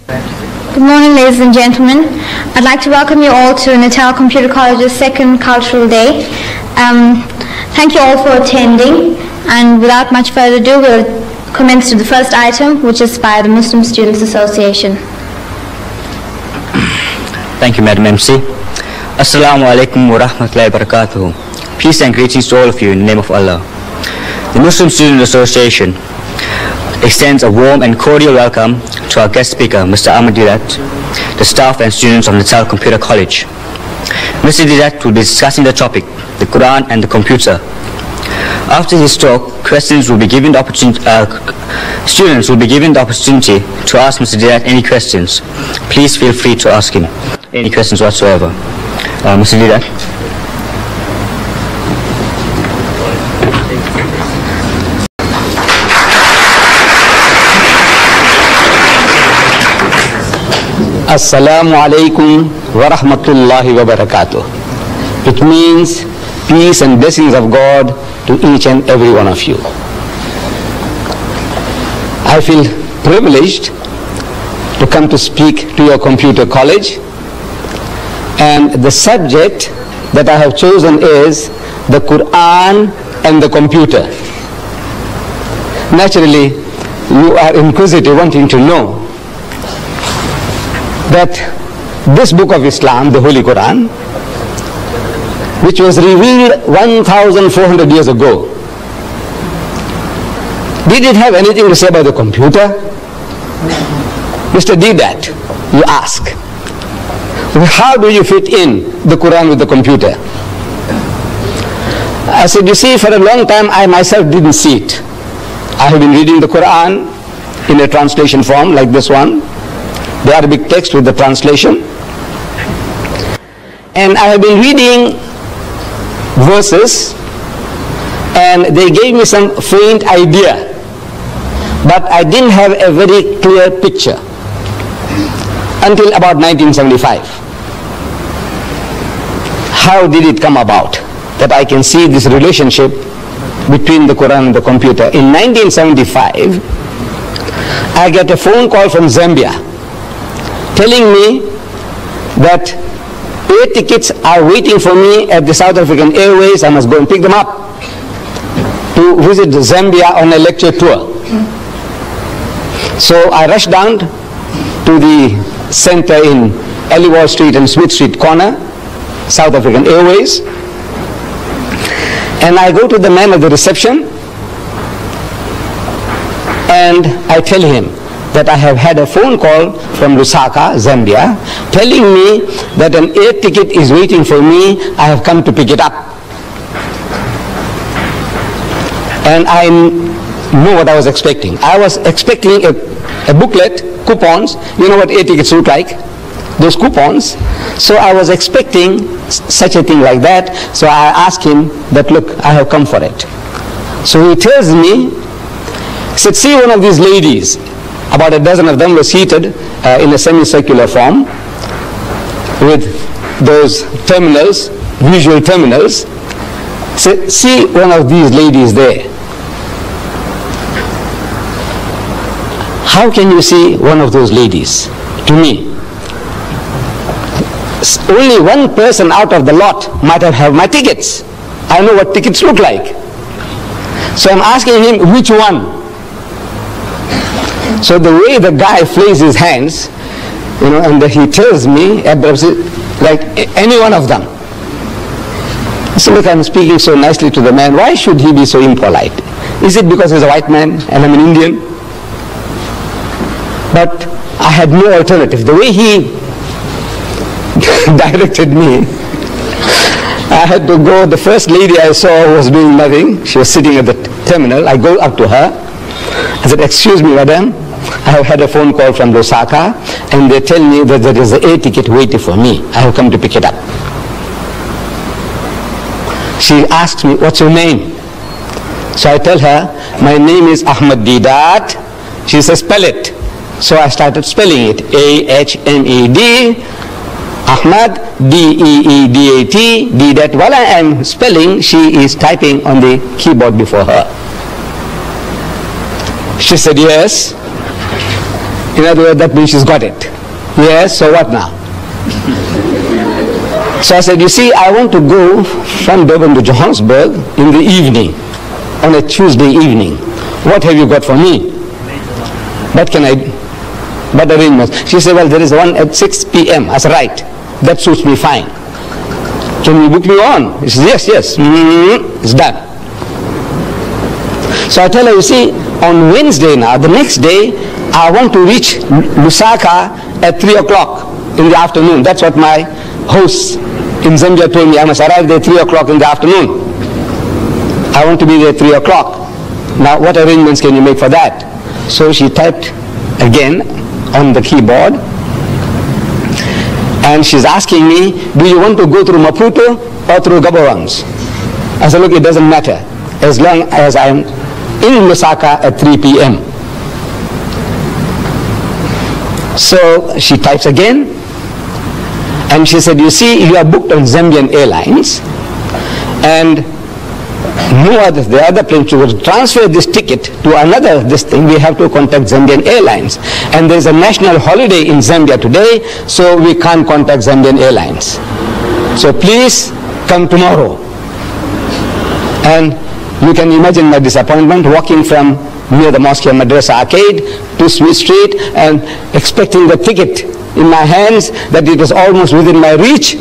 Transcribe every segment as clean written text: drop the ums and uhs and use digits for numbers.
Good morning, ladies and gentlemen. I'd like to welcome you all to Natal Computer College's second Cultural Day. Thank you all for attending, and without much further ado, we'll commence to the first item, which is by the Muslim Students Association. Thank you, Madam MC. Assalamu alaikum wa rahmatullahi wa barakatuh. Peace and greetings to all of you in the name of Allah. The Muslim Student Association extends a warm and cordial welcome to our guest speaker, Mr. Ahmad, the staff and students of Natal Computer College. Mr. Deidat will be discussing the topic, the Quran and the computer. After his talk, students will be given the opportunity to ask Mr. Deidat any questions. Please feel free to ask him any questions whatsoever. Mr. Deidat. Assalamu alaikum wa rahmatullahi wa barakatuh. It means peace and blessings of God to each and every one of you. I feel privileged to come to speak to your computer college, and the subject that I have chosen is the Quran and the computer. Naturally, you are inquisitive, wanting to know that this book of Islam, the Holy Quran, which was revealed 1,400 years ago, did it have anything to say about the computer? Mr. Deidat, you ask, how do you fit in the Quran with the computer? I said, you see, for a long time I myself didn't see it. I have been reading the Quran in a translation form like this one, the Arabic text with the translation, and I have been reading verses and they gave me some faint idea, but I didn't have a very clear picture until about 1975. How did it come about that I can see this relationship between the Quran and the computer? In 1975, I get a phone call from Zambia telling me that 8 tickets are waiting for me at the South African Airways. I must go and pick them up to visit Zambia on a lecture tour. So I rushed down to the center in Aliwal Street and Smith Street corner, South African Airways, and I go to the man at the reception and I tell him that I have had a phone call from Lusaka, Zambia, telling me that an air ticket is waiting for me. I have come to pick it up. And I know what I was expecting. I was expecting a booklet, coupons. You know what air tickets look like? Those coupons. So I was expecting such a thing like that. So I asked him that, look, I have come for it. So he tells me, he said, see one of these ladies. About a dozen of them were seated in a semicircular form with those terminals, visual terminals. So, see one of these ladies there. How can you see one of those ladies? To me, only one person out of the lot might have my tickets. I know what tickets look like. So I'm asking him, which one? So the way the guy flays his hands, and he tells me, like any one of them. So look, I'm speaking so nicely to the man. Why should he be so impolite? Is it because he's a white man and I'm an Indian? But I had no alternative. The way he directed me, I had to go. The first lady I saw was doing nothing. She was sitting at the terminal. I go up to her. I said, excuse me, madam, I have had a phone call from Lusaka and they tell me that there is an air ticket waiting for me. I have come to pick it up. She asks me, what's your name? So I tell her, my name is Ahmad Deidat. She says, spell it. So I started spelling it, A-H-M-E-D, Ahmad, D-E-E-D-A-T, Deidat. While I am spelling, she is typing on the keyboard before her. She said, yes. In other words, that means she's got it. Yes, so what now? So I said, you see, I want to go from Durban to Johannesburg in the evening, on a Tuesday evening. What have you got for me? What arrangements? She said, well, there is one at 6 p.m. I said, right, that suits me fine. Can you book me on? She said, yes. It's done. So I tell her, you see, on Wednesday now, the next day, I want to reach Lusaka at 3 o'clock in the afternoon. That's what my hosts in Zambia told me. I must arrive there 3 o'clock in the afternoon. I want to be there 3 o'clock. Now, what arrangements can you make for that? So she typed again on the keyboard, and she's asking me, do you want to go through Maputo or through Gaborone? I said, look, it doesn't matter, as long as I'm in Lusaka at 3 p.m. So she types again, and she said, you see, you are booked on Zambian Airlines, and the other plane to transfer this ticket to another thing, we have to contact Zambian Airlines. And there's a national holiday in Zambia today, so we can't contact Zambian Airlines. So please come tomorrow. And you can imagine my disappointment walking from near the Mosque Madrasa Arcade to Smith Street and expecting the ticket in my hands, that it was almost within my reach,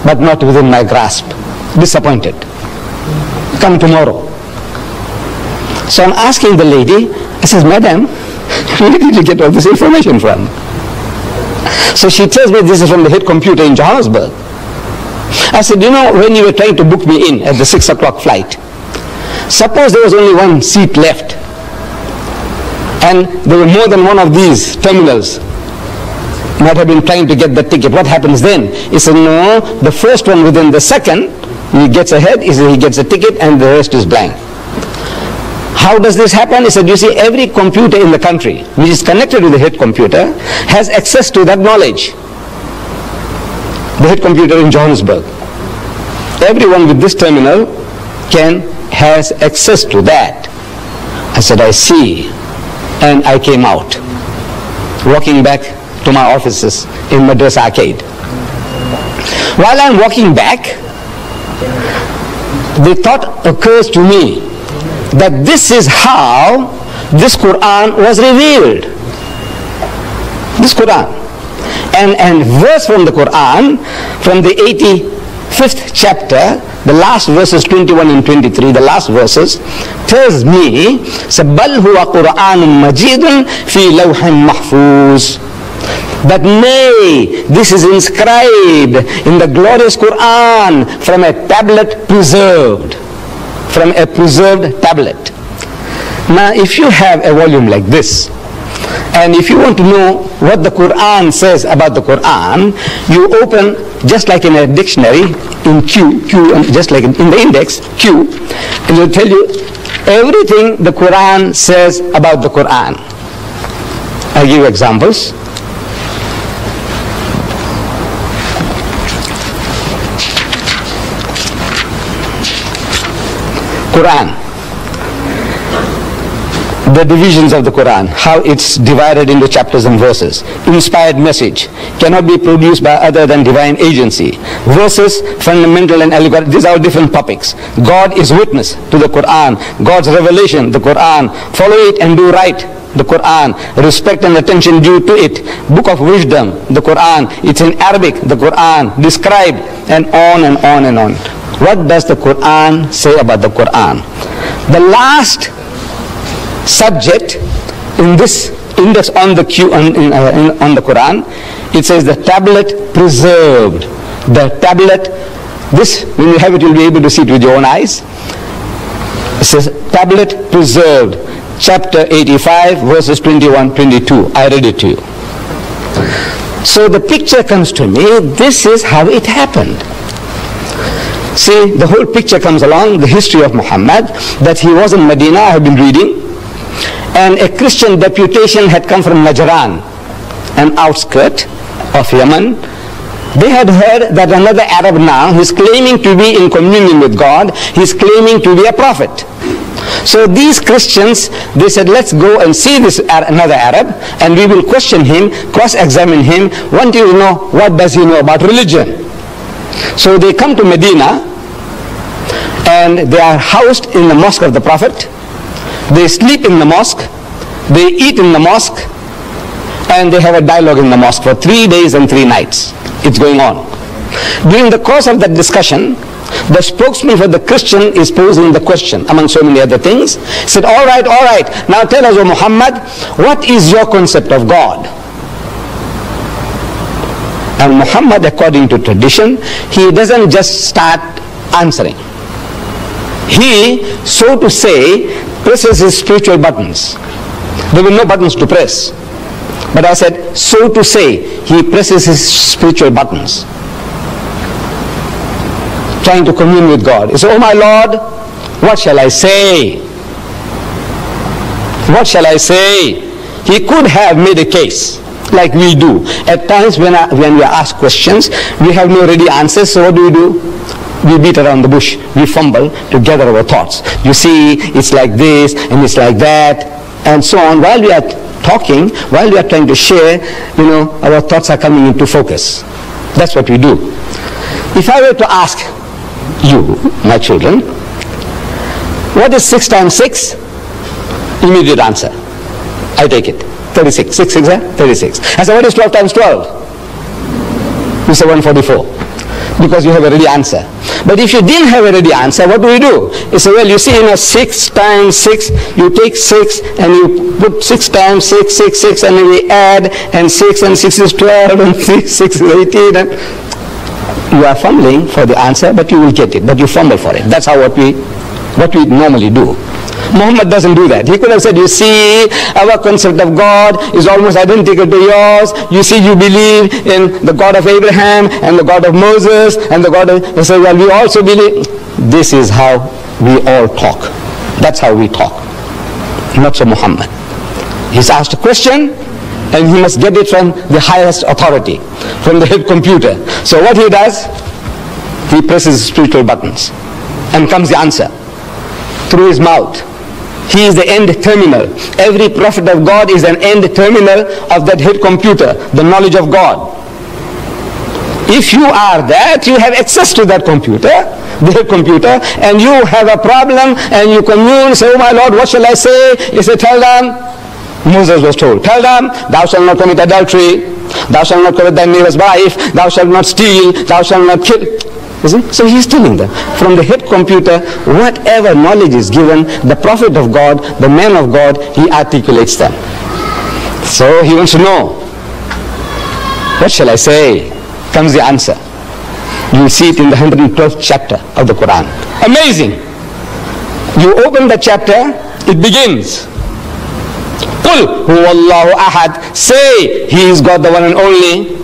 but not within my grasp. Disappointed. Come tomorrow. So I'm asking the lady, I says, madam, where did you get all this information from? So she tells me this is from the head computer in Johannesburg. I said, you know, when you were trying to book me in at the 6 o'clock flight, suppose there was only one seat left, and there were more than one of these terminals might have been trying to get the ticket. What happens then? He said, no, the first one within the second, he gets ahead, he gets a ticket, and the rest is blank. How does this happen? He said, you see, every computer in the country which is connected to the head computer has access to that knowledge. The head computer in Johannesburg. Everyone with this terminal has access to that. I said, I see. And I came out, walking back to my offices in Madrasa Arcade. While I'm walking back, the thought occurs to me that this is how this Quran was revealed. This Quran. And verse from the Quran, from the 85th chapter, the last verses 21 and 23, the last verses, tells me, بَلْ هُوَ قُرْآنٌ مَجِيدٌ فِي لَوْحٍ مَحْفُوظٍ. But nay, this is inscribed in the glorious Quran from a tablet preserved. From a preserved tablet. Now, if you have a volume like this, and if you want to know what the Quran says about the Quran, you open, just like in a dictionary, in Q, and just like in the index, Q, and it will tell you everything the Quran says about the Quran. I'll give you examples. Quran. The divisions of the Quran, how it's divided into chapters and verses. Inspired message cannot be produced by other than divine agency. Verses, fundamental and allegorical, these are different topics. God is witness to the Quran. God's revelation, the Quran. Follow it and do right, the Quran. Respect and attention due to it. Book of wisdom, the Quran. It's in Arabic, the Quran. Described, and on and on and on. What does the Quran say about the Quran? The last subject in this index on the on the Quran, it says the tablet preserved. The tablet, this, when you have it, you'll be able to see it with your own eyes. It says tablet preserved, chapter 85, verses 21, 22. I read it to you. So the picture comes to me, this is how it happened. See, the whole picture comes along, the history of Muhammad, that he was in Medina, I have been reading, and a Christian deputation had come from Najran, an outskirt of Yemen. They had heard that another Arab now, who is claiming to be in communion with God, he is claiming to be a prophet. So these Christians, they said, let's go and see this another Arab, and we will question him, cross-examine him, want you to know what does he know about religion. So they come to Medina, and they are housed in the mosque of the Prophet. They sleep in the mosque, they eat in the mosque, and they have a dialogue in the mosque for 3 days and 3 nights. It's going on. During the course of that discussion, the spokesman for the Christian is posing the question, among so many other things. He said, all right, now tell us, O Muhammad, what is your concept of God? And Muhammad, according to tradition, he doesn't just start answering. He, so to say, presses his spiritual buttons. There were no buttons to press. But I said, so to say, he presses his spiritual buttons, trying to commune with God. He said, oh my Lord, what shall I say? What shall I say? He could have made a case, like we do. At times when we are asked questions, we have no ready answers, so what do? We beat around the bush, we fumble to gather our thoughts. You see, it's like this, and it's like that, and so on. While we are talking, while we are trying to share, our thoughts are coming into focus. That's what we do. If I were to ask you, my children, what is 6 times 6? Immediate answer. I take it. 36. 6 6 36. I say, what is 12 times 12? You say 144. Because you have a ready answer. But if you didn't have a ready answer, what do? You say, well, you see, 6 times 6, you take 6 and you put 6 times 6, 6, 6, and then we add, and 6 and 6 is 12, and 6 is 18. And you are fumbling for the answer, but you will get it, but you fumble for it. That's how what we normally do. Muhammad doesn't do that. He could have said, you see, our concept of God is almost identical to yours. You see, you believe in the God of Abraham and the God of Moses and the God of... He said, well, we also believe... This is how we all talk. That's how we talk. Not so Muhammad. He's asked a question, and he must get it from the highest authority, from the head computer. So what he does, he presses spiritual buttons, and comes the answer through his mouth. He is the end terminal. Every prophet of God is an end terminal of that head computer, the knowledge of God. If you are that, you have access to that computer, the head computer, and you have a problem, and you commune, say, oh my Lord, what shall I say? He said, tell them, Moses was told, tell them, thou shalt not commit adultery, thou shalt not covet thy neighbor's wife, thou shalt not steal, thou shalt not kill. So he's telling them, from the head computer, whatever knowledge is given, the prophet of God, the man of God, he articulates them. So he wants to know, what shall I say? Comes the answer. You see it in the 112th chapter of the Quran. Amazing. You open the chapter, it begins. Qul huwallahu ahad. Say, he is God, the one and only.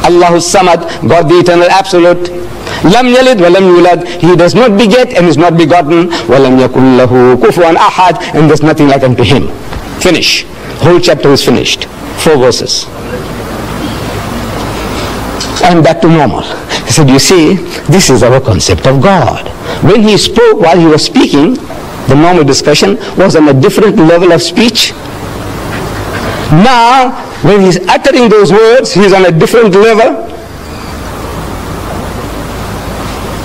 Allahu samad, God the eternal absolute. Lam yalid wa lam yulad. He does not beget and is not begotten. Wa lam yakul lahu kufuwan ahad. And there's nothing like unto him. Finish. Whole chapter is finished. 4 verses. And back to normal. He said, you see, this is our concept of God. When he spoke, while he was speaking, the normal discussion was on a different level of speech. Now, when he's uttering those words, he's on a different level.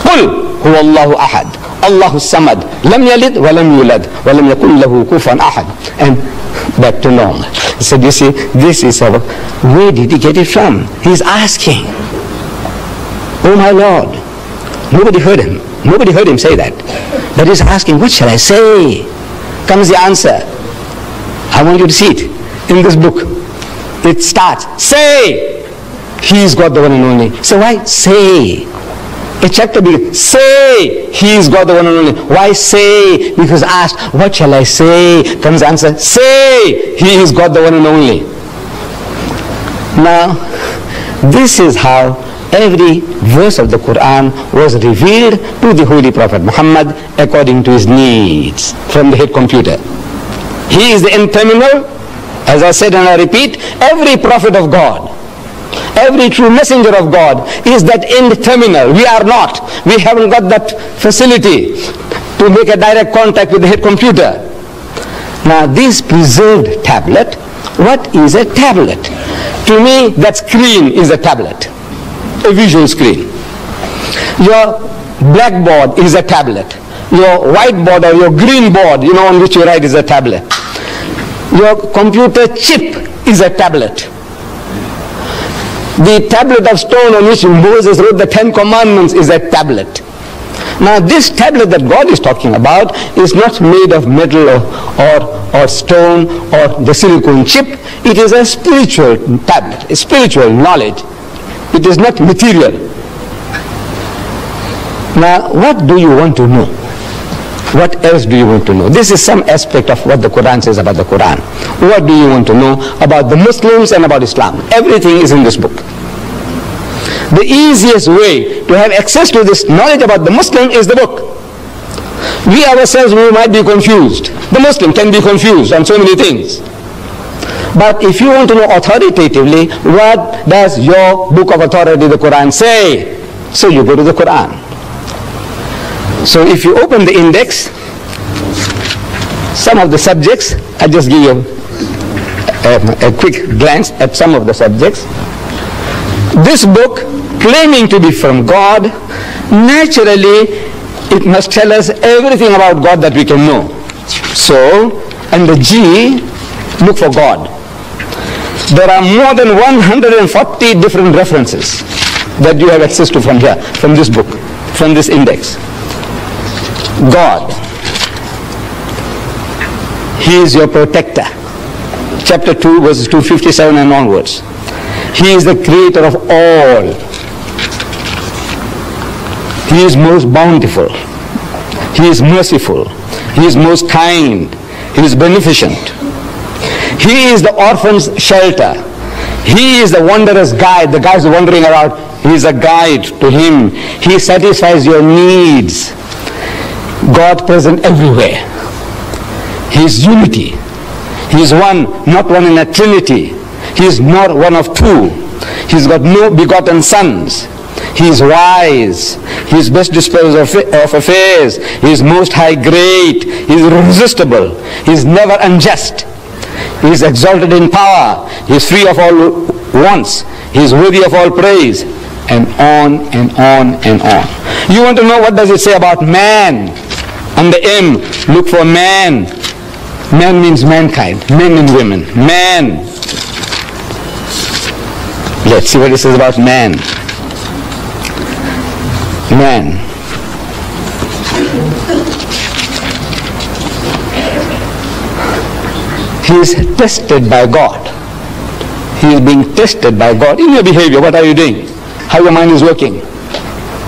قُلْ هُوَ اللَّهُ أَحَدٌ اللَّهُ الصَّمَدُ لَمْ يَلِدْ وَلَمْ يُولَدْ وَلَمْ يَكُنْ لَهُ كُفُوًا أَحَدٌ. And back to normal. He said, you see, this is our... Where did he get it from? He's asking. Oh my Lord. Nobody heard him. Nobody heard him say that. But he's asking, what shall I say? Comes the answer. I want you to see it in this book. It starts, say, he's God the one and only. So why say? A chapter begins, say, he is God the one and only. Why say? Because asked, what shall I say? Comes the answer, say, he is God the one and only. Now, this is how every verse of the Quran was revealed to the Holy Prophet Muhammad according to his needs from the head computer. He is the end terminal. As I said and I repeat, every prophet of God, every true messenger of God is that end terminal. We are not. We haven't got that facility to make a direct contact with the head computer. Now this preserved tablet, what is a tablet? To me, that screen is a tablet, a visual screen. Your blackboard is a tablet. Your whiteboard or your green board, on which you write, is a tablet. Your computer chip is a tablet. The tablet of stone on which Moses wrote the 10 Commandments is a tablet. Now this tablet that God is talking about is not made of metal or stone or the silicone chip. It is a spiritual tablet, a spiritual knowledge. It is not material. Now what do you want to know? What else do you want to know? This is some aspect of what the Quran says about the Quran. What do you want to know about the Muslims and about Islam? Everything is in this book. The easiest way to have access to this knowledge about the Muslim is the book. We ourselves, we might be confused. The Muslim can be confused on so many things. But if you want to know authoritatively, what does your book of authority, the Quran, say? So you go to the Quran. So if you open the index, some of the subjects, I'll just give you a quick glance at some of the subjects. This book, claiming to be from God, naturally it must tell us everything about God that we can know. So, under G, look for God. There are more than 140 different references that you have access to from here, from this book, from this index. God. He is your protector. Chapter 2, verses 257 and onwards. He is the creator of all. He is most bountiful. He is merciful. He is most kind. He is beneficent. He is the orphan's shelter. He is the wanderer's guide. The guy who is wandering around, he is a guide to him. He satisfies your needs. God present everywhere. He is unity. He is one, not one in a trinity. He is not one of two. He has got no begotten sons. He is wise. He is best disposed of affairs. He is most high great. He is irresistible. He is never unjust. He is exalted in power. He is free of all wants. He is worthy of all praise. And on and on and on. You want to know what does it say about man? Under M, look for man. Man means mankind. Men and women. Man. Let's see what it says about man. Man. He is tested by God. He is being tested by God. In your behavior, what are you doing? How your mind is working?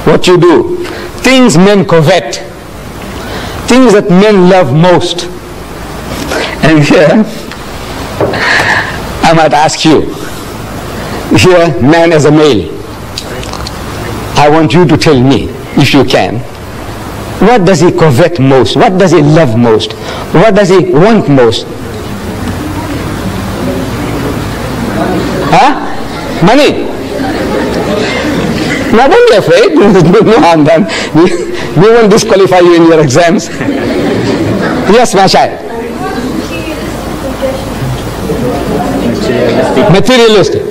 What you do? Things men covet. Things that men love most. And here, I might ask you, here, man as a male, I want you to tell me, if you can, what does he covet most? What does he love most? What does he want most? Huh? Money. Now don't be afraid. No harm done. We won't disqualify you in your exams. Yes, my child. Materialistic.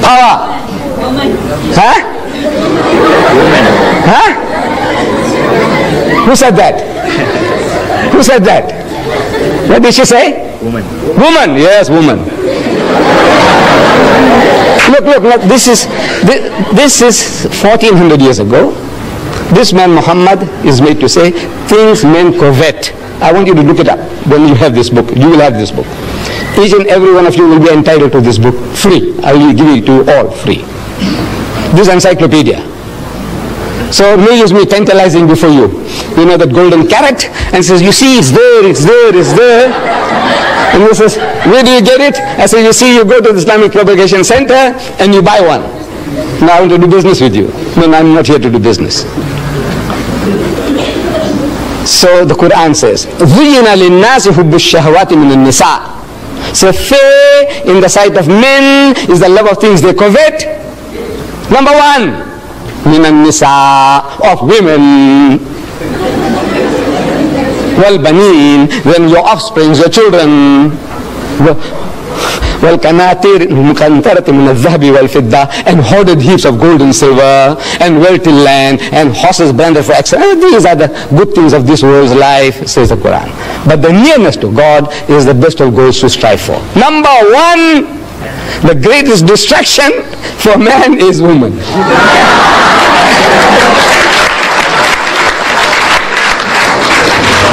Power. Huh? Huh? Who said that? Who said that? What did she say? Woman. Woman. Yes, woman. Look, this is 1400 years ago. This man Muhammad is made to say things men covet. I want you to look it up when you have this book. You will have this book. Each and every one of you will be entitled to this book free. I will give it to you all free. This encyclopedia. So no use me tantalizing before you. You know that golden carrot, and says, you see, it's there, it's there, it's there. And he says, where do you get it? I say, you see, you go to the Islamic Propagation Center and you buy one. Now I want to do business with you. No, I'm not here to do business. So the Quran says, زُيِّنَ لِلنَّاسِ حُبُّ الشَّهَوَاتِ مِنَ النِّسَاءِ. So fair in the sight of men is the love of things they covet. Number one, مِنَ النِّسَاءِ, of women. وَالْبَنِينَ, then your offsprings, your children. وَالْقَنَاطِيرِ الْمُقَنْطَرَةِ مِنَ الذَّهَبِ وَالْفِضَّةِ, and hoarded heaps of gold and silver, and wealthy land, and horses branded for excellence. These are the good things of this world's life, says the Quran. But the nearness to God is the best of goals to strive for. Number one, the greatest distraction for man is woman.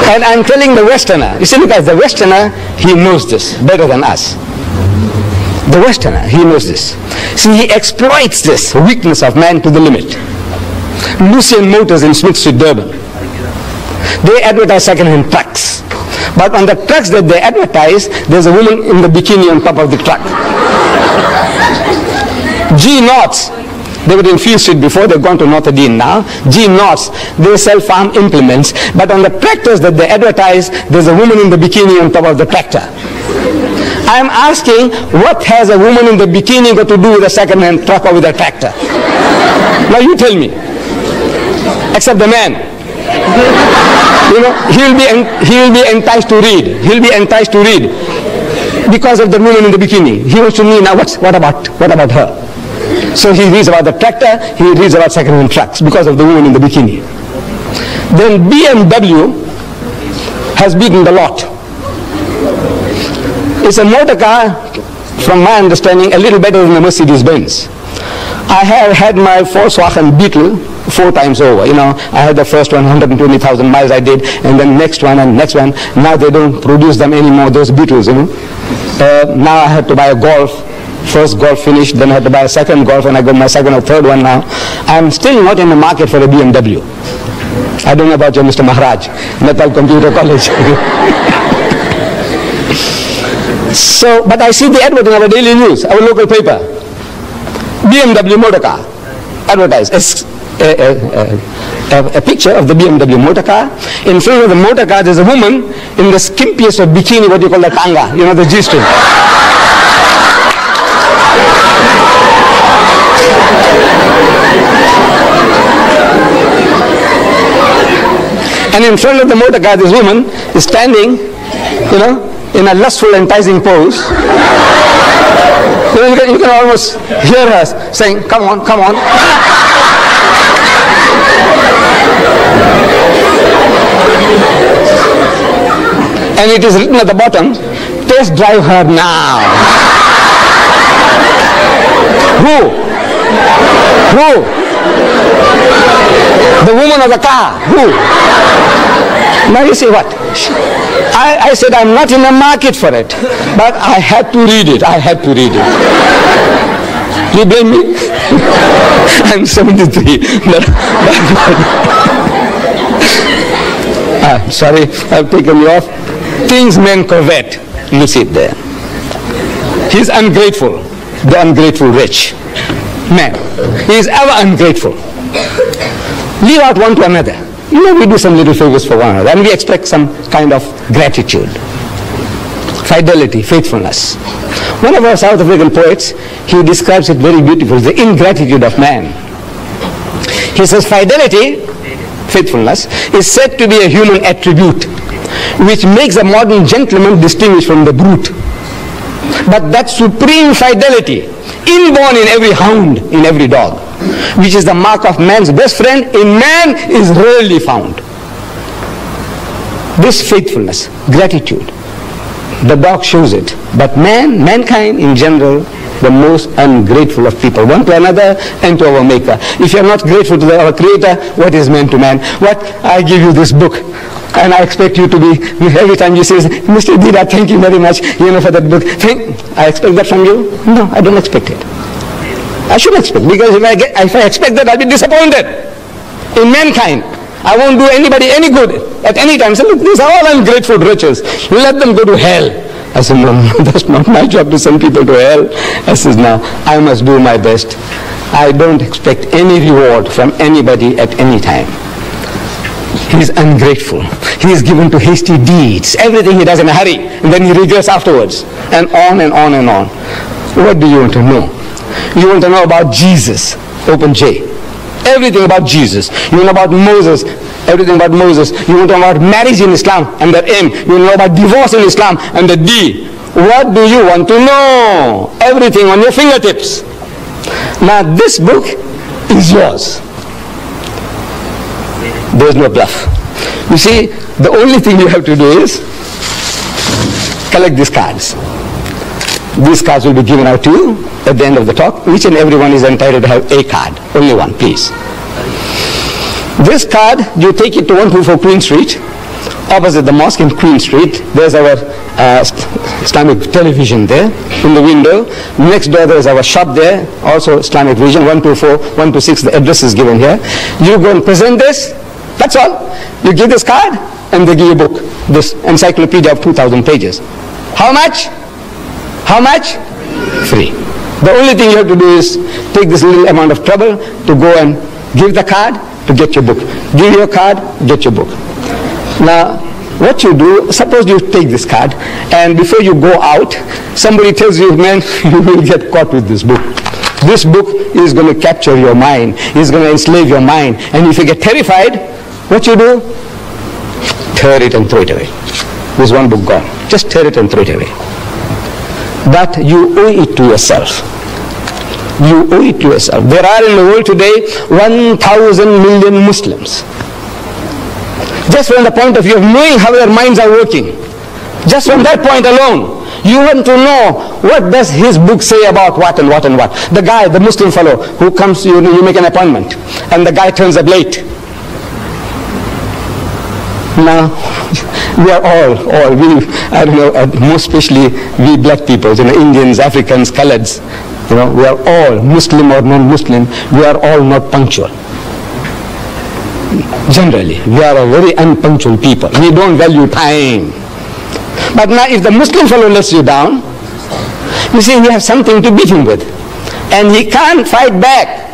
And I'm telling the Westerner, you see, look at the Westerner, he knows this better than us. The Westerner, he knows this. See, he exploits this weakness of man to the limit. Lucien Motors in Smith Street, Durban, they advertise second-hand trucks. But on the trucks that they advertise, there's a woman in the bikini on top of the truck. G Knots, they were in Field Street before, they've gone to Notre Dame now. G Knots, they sell farm implements, but on the tractors that they advertise, there's a woman in the bikini on top of the tractor. I'm asking, what has a woman in the bikini got to do with a second-hand truck or with a tractor? Now you tell me. Except the man. You know, he will be enticed to read. He'll be enticed to read because of the woman in the bikini. He wants to know, now what about her? So he reads about the tractor, he reads about second-hand trucks because of the woman in the bikini. Then BMW has beaten the lot. It's a motor car, from my understanding, a little better than the Mercedes-Benz. I have had my Volkswagen Beetle 4 times over. You know, I had the first one, 120,000 miles I did, and then next one and next one. Now they don't produce them anymore, those Beetles, you know. Now I had to buy a Golf. First Golf finished, then I had to buy a second Golf, and I got my second or third one now. I'm still not in the market for a BMW. I don't know about you, Mr. Maharaj, Natal Computer College. So, but I see the advert in our daily news, our local paper. BMW motor car, advertised. A picture of the BMW motor car. In front of the motor car, there's a woman in the skimpiest of bikini, what you call the tanga, you know, the G-string. And in front of the motor car, this woman is standing, you know, in a lustful, enticing pose. You know, you can almost hear her saying, come on, come on. And it is written at the bottom, test drive her now. Who? The woman of the car. Who? Now you see what? I said I'm not in the market for it, but I had to read it. I had to read it. You blame me? I'm 73. Sorry, I've taken you off. Things men covet. You see it there. He's ungrateful. The ungrateful rich man. He is ever ungrateful. Leave out one to another. You know, we do some little favors for one another and we expect some kind of gratitude. Fidelity, faithfulness. One of our South African poets, he describes it very beautifully, the ingratitude of man. He says, fidelity, faithfulness, is said to be a human attribute which makes a modern gentleman distinguished from the brute. But that supreme fidelity, inborn in every hound, in every dog, which is the mark of man's best friend, in man is rarely found. This faithfulness, gratitude, the dog shows it. But mankind in general, the most ungrateful of people, one to another and to our Maker. If you are not grateful to our Creator, what is man to man? What? I give you this book, and I expect you to be, every time you say, Mr. Dida, thank you very much, you know, for that book. I expect that from you? No, I don't expect it. I should expect, because if I expect that, I'll be disappointed in mankind. I won't do anybody any good at any time. So look, these are all ungrateful riches. Let them go to hell. I said, no, that's not my job to send people to hell. I said, no, I must do my best. I don't expect any reward from anybody at any time. He is ungrateful. He is given to hasty deeds. Everything he does in a hurry, and then he regrets afterwards. And on and on and on. What do you want to know? You want to know about Jesus, open J. Everything about Jesus. You know about Moses, everything about Moses. You want to know about marriage in Islam and the M. You want to know about divorce in Islam and the D. What do you want to know? Everything on your fingertips. Now this book is yours. There is no bluff. You see, the only thing you have to do is collect these cards. These cards will be given out to you at the end of the talk. Each and every one is entitled to have a card. Only one, please. This card, you take it to 124 Queen Street, opposite the mosque in Queen Street. There's our Islamic television there in the window. Next door there is our shop there, also Islamic Vision, 124, 126, the address is given here. You go and present this, that's all. You give this card and they give you a book, this encyclopedia of 2,000 pages. How much? How much? Free. The only thing you have to do is take this little amount of trouble to go and give the card to get your book. Give your card, get your book. Now, what you do, suppose you take this card and before you go out, somebody tells you, man, you will get caught with this book. This book is going to capture your mind. It's going to enslave your mind. And if you get terrified, what you do? Tear it and throw it away. There's one book gone. Just tear it and throw it away. But you owe it to yourself. You owe it to yourself. There are in the world today 1,000 million Muslims. Just from the point of view of knowing how their minds are working, just from that point alone, you want to know what does his book say about what and what and what. The guy, the Muslim fellow who comes, you make an appointment, and the guy turns up late. Now, we are all, I don't know, most especially we black people, Indians, Africans, Coloreds, we are all, Muslim or non-Muslim, we are all not punctual. Generally, we are a very unpunctual people. We don't value time. But now if the Muslim fellow lets you down, you see, you have something to beat him with. And he can't fight back.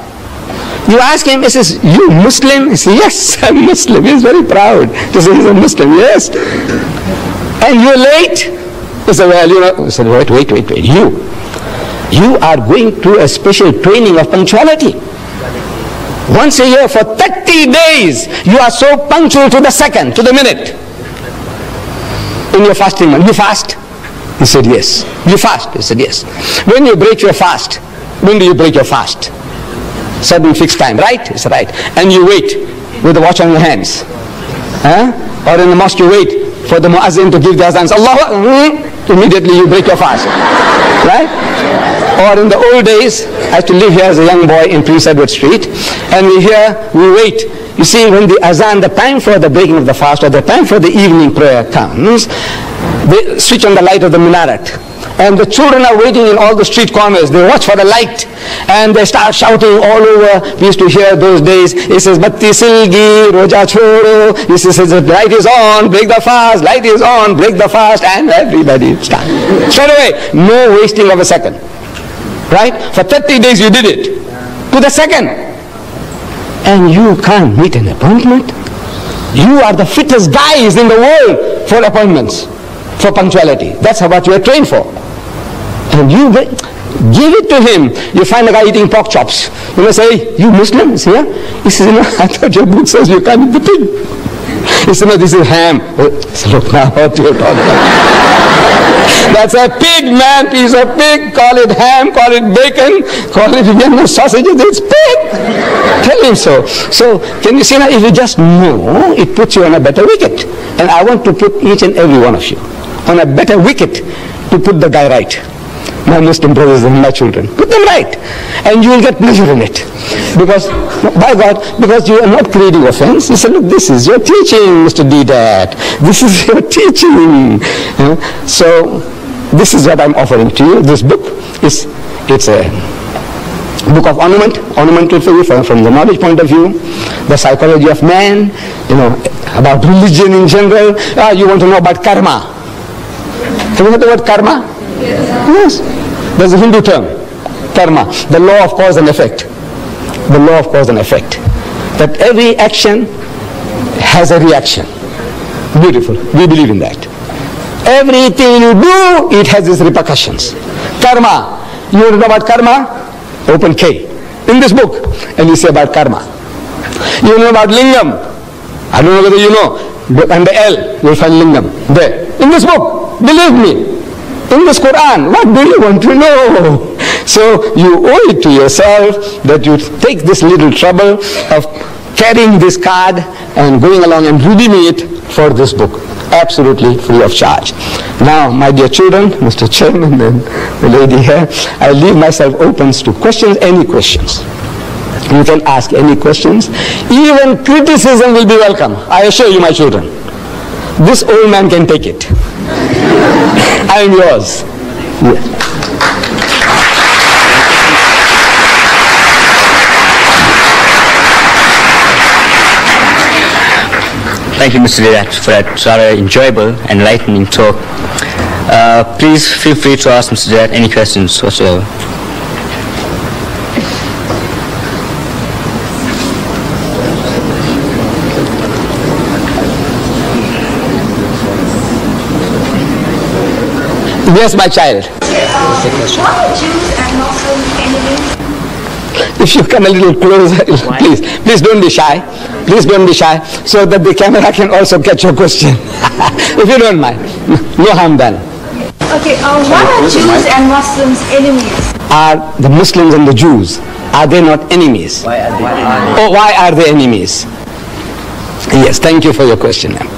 You ask him, he says, you Muslim? He says, yes, I'm Muslim. He's very proud to say he's a Muslim, yes. And you're late? He said, well, he said, wait. You are going through a special training of punctuality. Once a year for 30 days, you are so punctual to the second, to the minute. In your fasting month, you fast? He said, yes. You fast? He said, yes. When you break your fast, when do you break your fast? Certain fixed time, right? He said, right. And you wait with the watch on your hands. Or in the mosque you wait for the muazzin to give the azans. Allah, immediately you break your fast. Right? Or in the old days, I used to live here as a young boy in Prince Edward Street, and we wait. You see, when the azan, the time for the breaking of the fast, or the time for the evening prayer comes, they switch on the light of the minaret. And the children are waiting in all the street corners. They watch for the light. And they start shouting all over. We used to hear those days. It says, Batti Silgi, Roja Choro. He says, the light is on, break the fast. Light is on, break the fast. And everybody starts. Straight away. No wasting of a second. Right? For 30 days you did it. To the second. And you can't meet an appointment. You are the fittest guys in the world for appointments. For punctuality. That's what you are trained for. And you give it to him. You find a guy eating pork chops. You may say, you Muslim? He says, yeah. He says, I thought your book says you can't eat the pig. He said, no, this is ham. Oh, said, look now what you're talking about. That's a pig, man, piece of pig. Call it ham, call it bacon, call it Vienna sausages. It's pig. Tell him so. So, can you see now, if you just know, it puts you on a better wicket. And I want to put each and every one of you on a better wicket to put the guy right. My Muslim brothers and my children. Put them right. And you will get pleasure in it. Because, by God, because you are not creating offense. You say, look, this is your teaching, Mr. Deedat. This is your teaching. So, this is what I'm offering to you. This book it's a book of ornamental for you from the knowledge point of view, the psychology of man, about religion in general. You want to know about karma. Have you heard the word karma? Yes. There's a Hindu term, karma, the law of cause and effect. The law of cause and effect. That every action has a reaction. Beautiful. We believe in that. Everything you do, it has its repercussions. Karma. You want to know about karma? Open K. In this book. And you say about karma. You know about lingam. I don't know whether you know, but under L, you'll find lingam. There. In this book, believe me, in this Quran, what do you want to know? So you owe it to yourself that you take this little trouble of carrying this card and going along and reading it for this book, absolutely free of charge. Now, my dear children, Mr. Chairman and the lady here, I leave myself open to questions, any questions. You can ask any questions. Even criticism will be welcome. I assure you, my children. This old man can take it. I am yours. Yeah. Thank you, Mr. Deidat, for that rather enjoyable and enlightening talk. Please feel free to ask Mr. Deidat any questions whatsoever. Yes, my child. Why are Jews and Muslims enemies? If you come a little closer, please don't be shy. Please don't be shy, so that the camera can also catch your question. If you don't mind. No harm done. Okay, why are Jews and Muslims enemies? Are the Muslims and the Jews, are they not enemies? Why are they enemies? Oh, why are they enemies? Yes, thank you for your question, ma'am.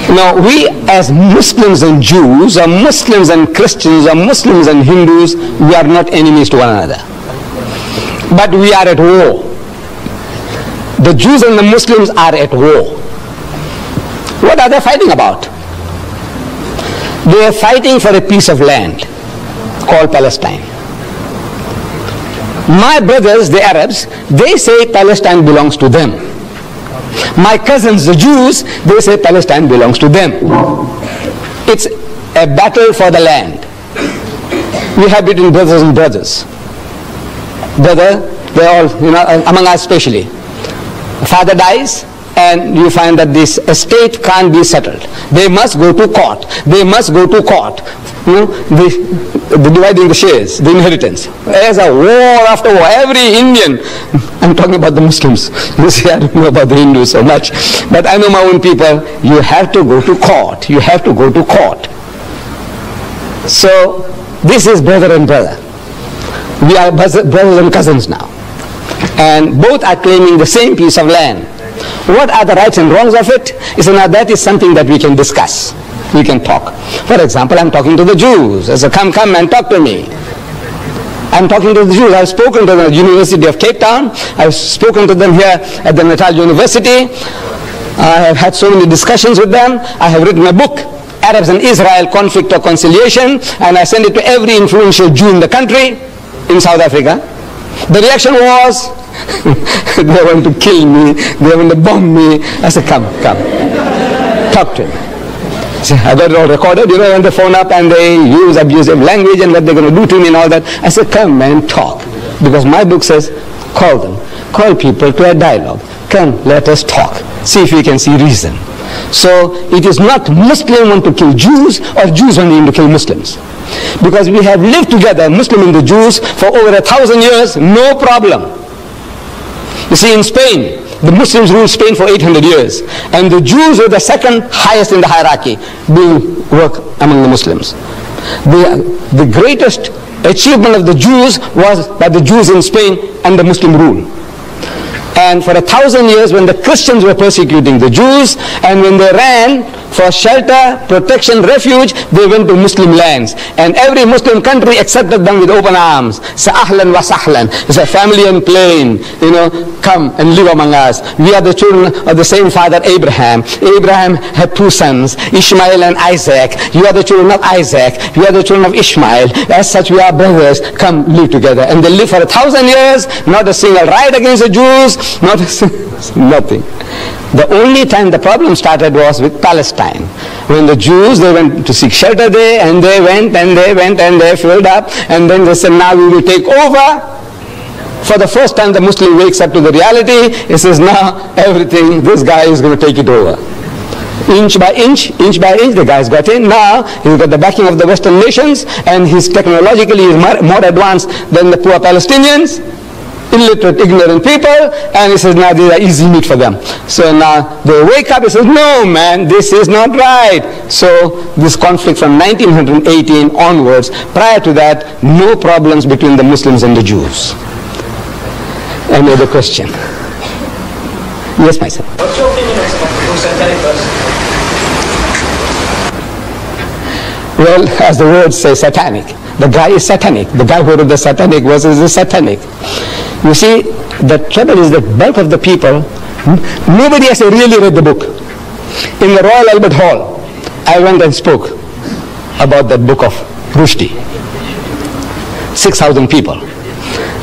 Now, we as Muslims and Jews, or Muslims and Christians, or Muslims and Hindus, we are not enemies to one another. But we are at war. The Jews and the Muslims are at war. What are they fighting about? They are fighting for a piece of land called Palestine. My brothers, the Arabs, they say Palestine belongs to them. My cousins, the Jews, they say Palestine belongs to them. It's a battle for the land. We have between brothers and brothers. Brother, they're all, among us especially. Father dies, and you find that this estate can't be settled. They must go to court. They must go to court. The dividing the shares, the inheritance. There's a war after war. Every Indian, I'm talking about the Muslims. You see, I don't know about the Hindus so much. But I know my own people. You have to go to court. You have to go to court. So, this is brother and brother. We are brothers and cousins now. And both are claiming the same piece of land. What are the rights and wrongs of it? Now that is something that we can discuss. We can talk. For example, I'm talking to the Jews. I say, come and talk to me. I'm talking to the Jews. I've spoken to the University of Cape Town. I've spoken to them here at the Natal University. I have had so many discussions with them. I have written a book, Arabs and Israel, Conflict or Conciliation, and I sent it to every influential Jew in the country, in South Africa. The reaction was, they want to kill me, they want to bomb me. I said, come, talk to him. I got it all recorded, when they phone up and they use abusive language and what they're going to do to me and all that. I said, come and talk. Because my book says, call them. Call people to a dialogue. Come, let us talk. See if we can see reason. So it is not Muslims want to kill Jews or Jews wanting to kill Muslims. Because we have lived together, Muslim and the Jews, for over 1,000 years, no problem. You see, in Spain, the Muslims ruled Spain for 800 years. And the Jews were the second highest in the hierarchy, doing work among the Muslims. The greatest achievement of the Jews was by the Jews in Spain under Muslim rule. And for 1,000 years, when the Christians were persecuting the Jews, and when they ran for shelter, protection, refuge, they went to Muslim lands. And every Muslim country accepted them with open arms. Say, ahlan wa sahlan. It's a family and plain. Come and live among us. We are the children of the same father, Abraham. Abraham had 2 sons, Ishmael and Isaac. You are the children of Isaac. You are the children of Ishmael. As such, we are brothers. Come live together. And they lived for 1,000 years. Not a single riot against the Jews. Not a nothing. The only time the problem started was with Palestine. When the Jews, they went to seek shelter there, and they went and they filled up, and then they said, now we will take over. For the first time the Muslim wakes up to the reality. He says, now everything, this guy is going to take it over. Inch by inch, the guy's got in. Now he's got the backing of the Western nations, and he's technologically more advanced than the poor Palestinians. illiterate, ignorant people, and he says, now these are easy meat for them. So now they wake up, he says, no man, this is not right. So this conflict from 1918 onwards, prior to that, no problems between the Muslims and the Jews. Any other question? Yes, my son. What's your opinion on satanic verses? Well, as the word says, satanic. The guy is satanic. The guy who wrote the satanic verses is satanic. You see, the trouble is that bulk of the people, nobody has really read the book. In the Royal Albert Hall, I went and spoke about that book of Rushdie. 6,000 people.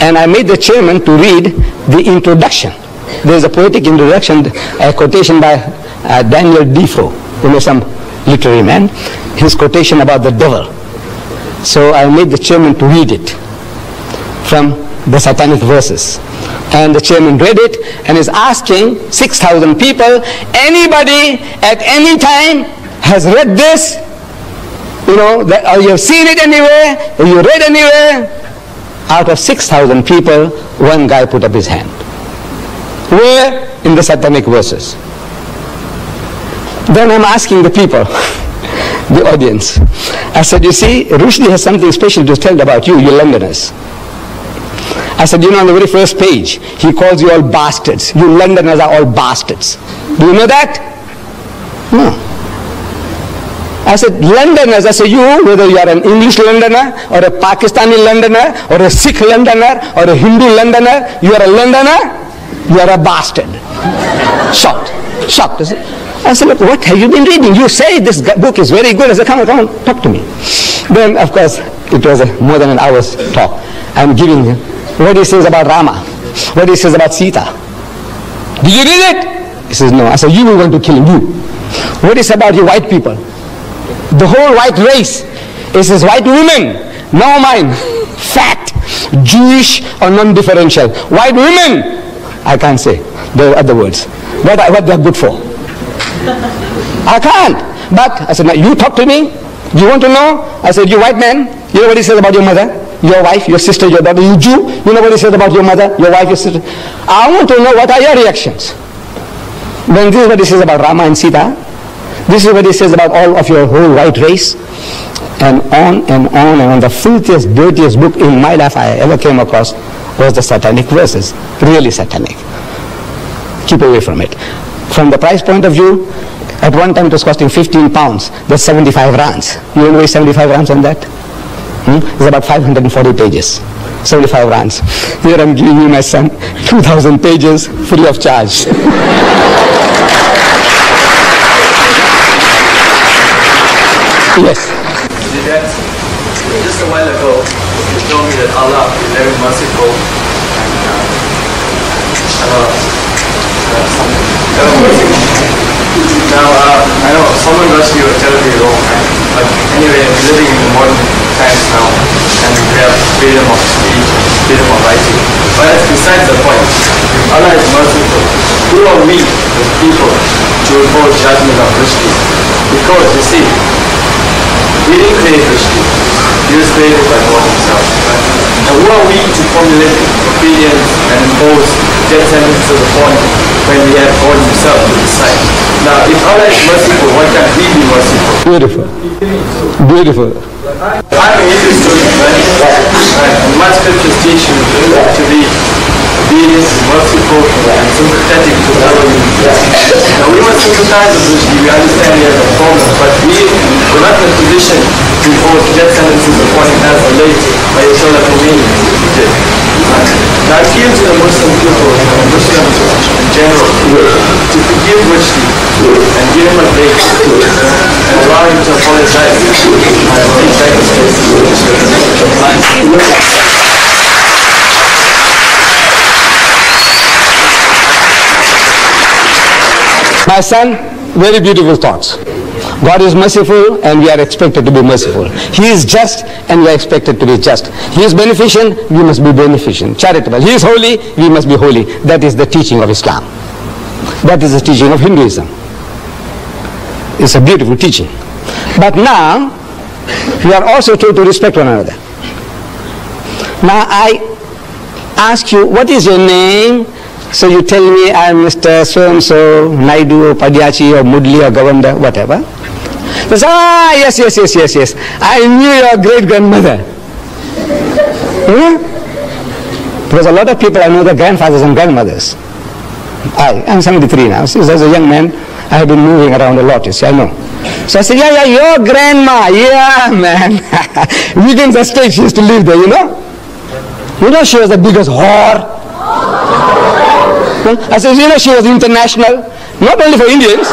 And I made the chairman to read the introduction. There is a poetic introduction, a quotation by Daniel Defoe, some literary man, his quotation about the devil. So I made the chairman to read it from the satanic verses. And the chairman read it and is asking 6,000 people, anybody at any time has read this? You know, or you have seen it anywhere, or you read anywhere? Out of 6,000 people, one guy put up his hand. Where? In the satanic verses. Then I'm asking the people, the audience. I said, you see, Rushdie has something special to tell about you, you Londoners. I said, you know, on the very first page, he calls you all bastards. You Londoners are all bastards. Do you know that? No. I said, Londoners, I said, you, whether you are an English Londoner, or a Pakistani Londoner, or a Sikh Londoner, or a Hindu Londoner, you are a Londoner, you are a bastard. Shocked. Shocked. I said, look, what have you been reading? You say this book is very good. I said, come on, talk to me. Then, of course, it was more than an hour's talk. I'm giving him what he says about Rama, what he says about Sita. Did you read it? He says, no. I said, you were going to kill him, you. What is about you white people? The whole white race. It says white women, no mine, fat, Jewish or non-differential. White women, I can't say the other words. What they're good for. I can't. But I said, now you talk to me. You want to know? I said, you white man, you know what he says about your mother, your wife, your sister, your daughter. You Jew, you know what he says about your mother, your wife, your sister. I want to know what are your reactions. Then this is what he says about Rama and Sita. This is what he says about all of your whole white race. And on and on and on. The filthiest, dirtiest book in my life I ever came across was the satanic verses. Really satanic. Keep away from it. From the price point of view, at one time it was costing 15 pounds. That's 75 rands. You know 75 rands on that? It's about 540 pages. 75 rands. Here I'm giving you, my son, 2,000 pages free of charge. Yes. Deidat, just a while ago, you told me that Allah is very merciful and Now, I know someone rushed you are terribly wrong, but anyway, we're living in the modern times now, and we have freedom of speech, freedom of writing. But that's besides the point. If Allah is merciful, who are we, the people, to impose judgment on Rushdie? Because, you see, we didn't create Rushdie. He was created by God himself. And who are we to formulate opinions and impose death sentences upon when we have God himself to decide? Now, if Allah is merciful, why can't we be merciful? Beautiful. Beautiful. I'm a Hindu student, right? And my scriptures teach you to be obedient, merciful, and sympathetic to other beings. Now, we must sympathize with Rushdie. We understand he has a problem, but we're not in a position to impose death sentences upon him as a late Ayatollah Khomeini did. Now, I appeal to the Muslim people and Muslims in general to forgive Rushdie and give him a break and allow him to apologize and take back his case. My son, very beautiful thoughts. God is merciful and we are expected to be merciful. He is just and we are expected to be just. He is beneficent, we must be beneficent. Charitable. He is holy, we must be holy. That is the teaching of Islam. That is the teaching of Hinduism. It's a beautiful teaching. But now, we are also told to respect one another. Now, I ask you, what is your name? So you tell me, I'm Mr. So-and-so, Naidu, Padyachi, or Mudli, or Govanda, whatever. They say, yes. I knew your great-grandmother. Because a lot of people, I know their grandfathers and grandmothers. I'm 73 now. Since as a young man, I have been moving around a lot, you see, I know. So I said, yeah, your grandma, yeah, man. Within the state, she used to live there, you know. You know, she was the biggest whore. I said, you know, she was international, not only for Indians.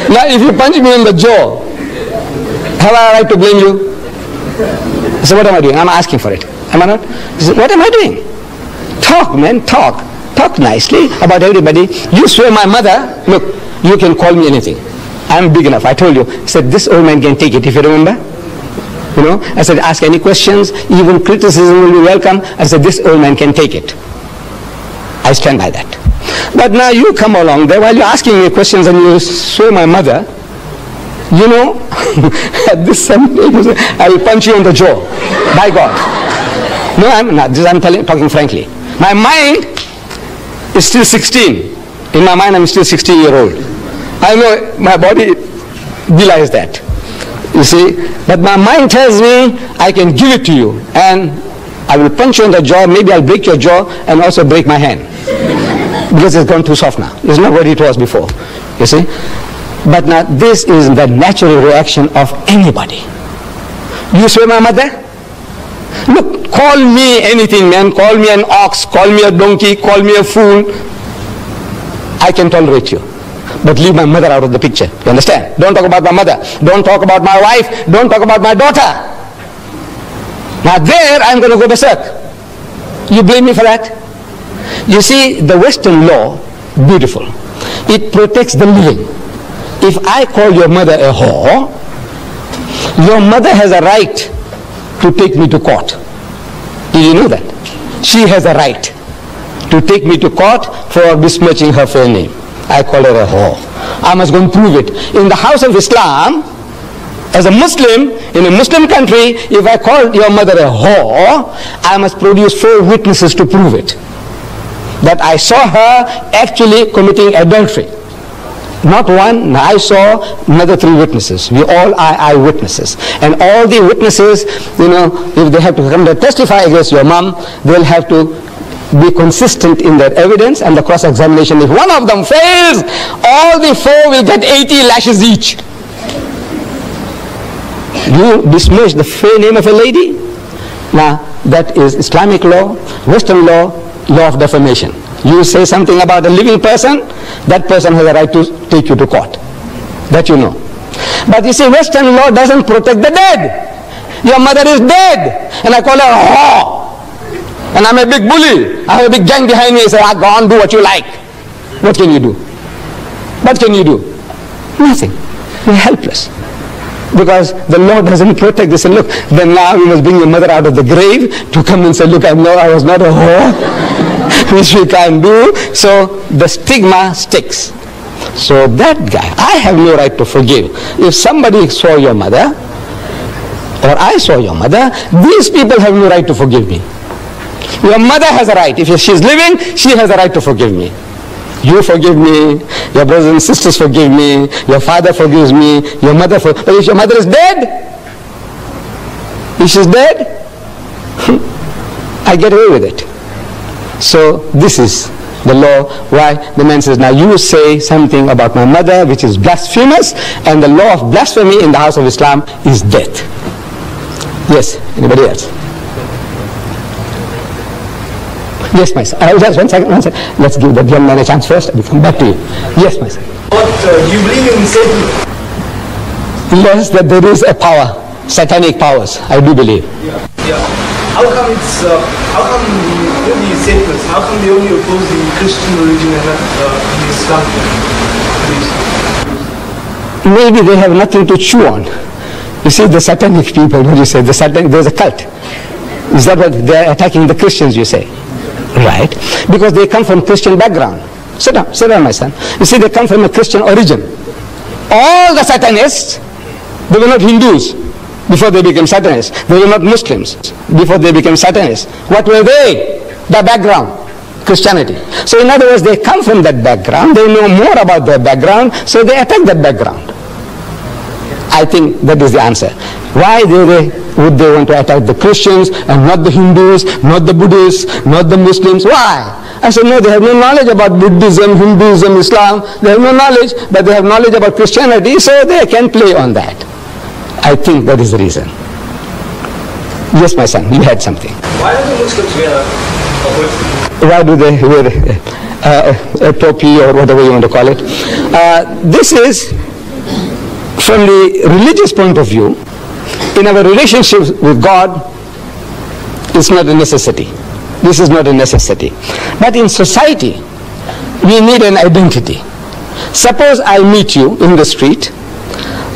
Now, if you punch me in the jaw, have I a right to blame you? I said, what am I doing? I'm asking for it. Am I not? He said, what am I doing? Talk, man, talk. Talk nicely about everybody. You swear my mother, look, you can call me anything. I'm big enough. I told you. I said, this old man can take it, if you remember. You know, I said, ask any questions, even criticism will be welcome. I said, this old man can take it. I stand by that. But now you come along there while you're asking me questions and you swear my mother, you know, at this I will punch you on the jaw. By God. No, I'm not. I'm talking frankly. My mind is still 16. In my mind, I'm still 16-year-old. I know my body belies that. You see, but my mind tells me I can give it to you, and I will punch you on the jaw. Maybe I'll break your jaw and also break my hand because it's gone too soft now. It's not what it was before. You see, but now this is the natural reaction of anybody. You swear my mother? Look, call me anything, man. Call me an ox, call me a donkey, call me a fool. I can tolerate you. But leave my mother out of the picture. You understand? Don't talk about my mother. Don't talk about my wife. Don't talk about my daughter. Now there I'm going to go berserk. You blame me for that? You see, the Western law, beautiful. It protects the living. If I call your mother a whore, your mother has a right to take me to court. Did you know that? She has a right to take me to court for besmirching her fair name. I call her a whore. I must go and prove it. In the house of Islam, as a Muslim, in a Muslim country, if I call your mother a whore, I must produce 4 witnesses to prove it. That I saw her actually committing adultery. Not one, I saw another 3 witnesses. We all are eyewitnesses. And all the witnesses, you know, if they have to come to testify against your mom, they'll have to be consistent in their evidence and the cross-examination. If one of them fails, all the 4 will get 80 lashes each. You besmirch the fair name of a lady? Now, that is Islamic law, Western law, law of defamation. You say something about a living person, that person has a right to take you to court. That you know. But you see, Western law doesn't protect the dead. Your mother is dead, and I call her a whore. And I'm a big bully. I have a big gang behind me. I say, go on, do what you like. What can you do? What can you do? Nothing. You're helpless. Because the law doesn't protect this. And look, then now you must bring your mother out of the grave to come and say, look, I was not a whore, which we can't do. So the stigma sticks. So that guy, I have no right to forgive. If somebody saw your mother, or I saw your mother, these people have no right to forgive me. Your mother has a right. If she's living, she has a right to forgive me. You forgive me, your brothers and sisters forgive me, your father forgives me, your mother forgives me. But if your mother is dead, if she's dead, I get away with it. So this is the law why the man says, now you say something about my mother which is blasphemous, and the law of blasphemy in the house of Islam is death. Yes, anybody else? Yes, my son. Just one second. Let's give the young man a chance first. I'll come back to you. Yes, my son. What, you believe in Satan? Yes, that there is a power, satanic powers. I do believe. Yeah. How come with these Satanists, how come they only oppose the Christian religion and not the Islamic religion? Maybe they have nothing to chew on. You see, the satanic people, what do you say? There's a cult. Is that what they're attacking the Christians, you say? Right, because they come from Christian background. Sit down, my son. You see, they come from a Christian origin. All the Satanists, they were not Hindus. before they became Satanists. They were not Muslims before they became Satanists. What were they? The background, Christianity. So in other words, they come from that background, they know more about their background, so they attack that background. I think that is the answer. Why would they want to attack the Christians and not the Hindus, not the Buddhists, not the Muslims? Why? I said, no, they have no knowledge about Buddhism, Hinduism, Islam. They have no knowledge, but they have knowledge about Christianity, so they can play on that. I think that is the reason. Yes, my son, you had something. Why do the Muslims wear a hood? Why do they wear a topi or whatever you want to call it? This is, from the religious point of view, in our relationships with God, it's not a necessity. This is not a necessity. But in society, we need an identity. Suppose I meet you in the street,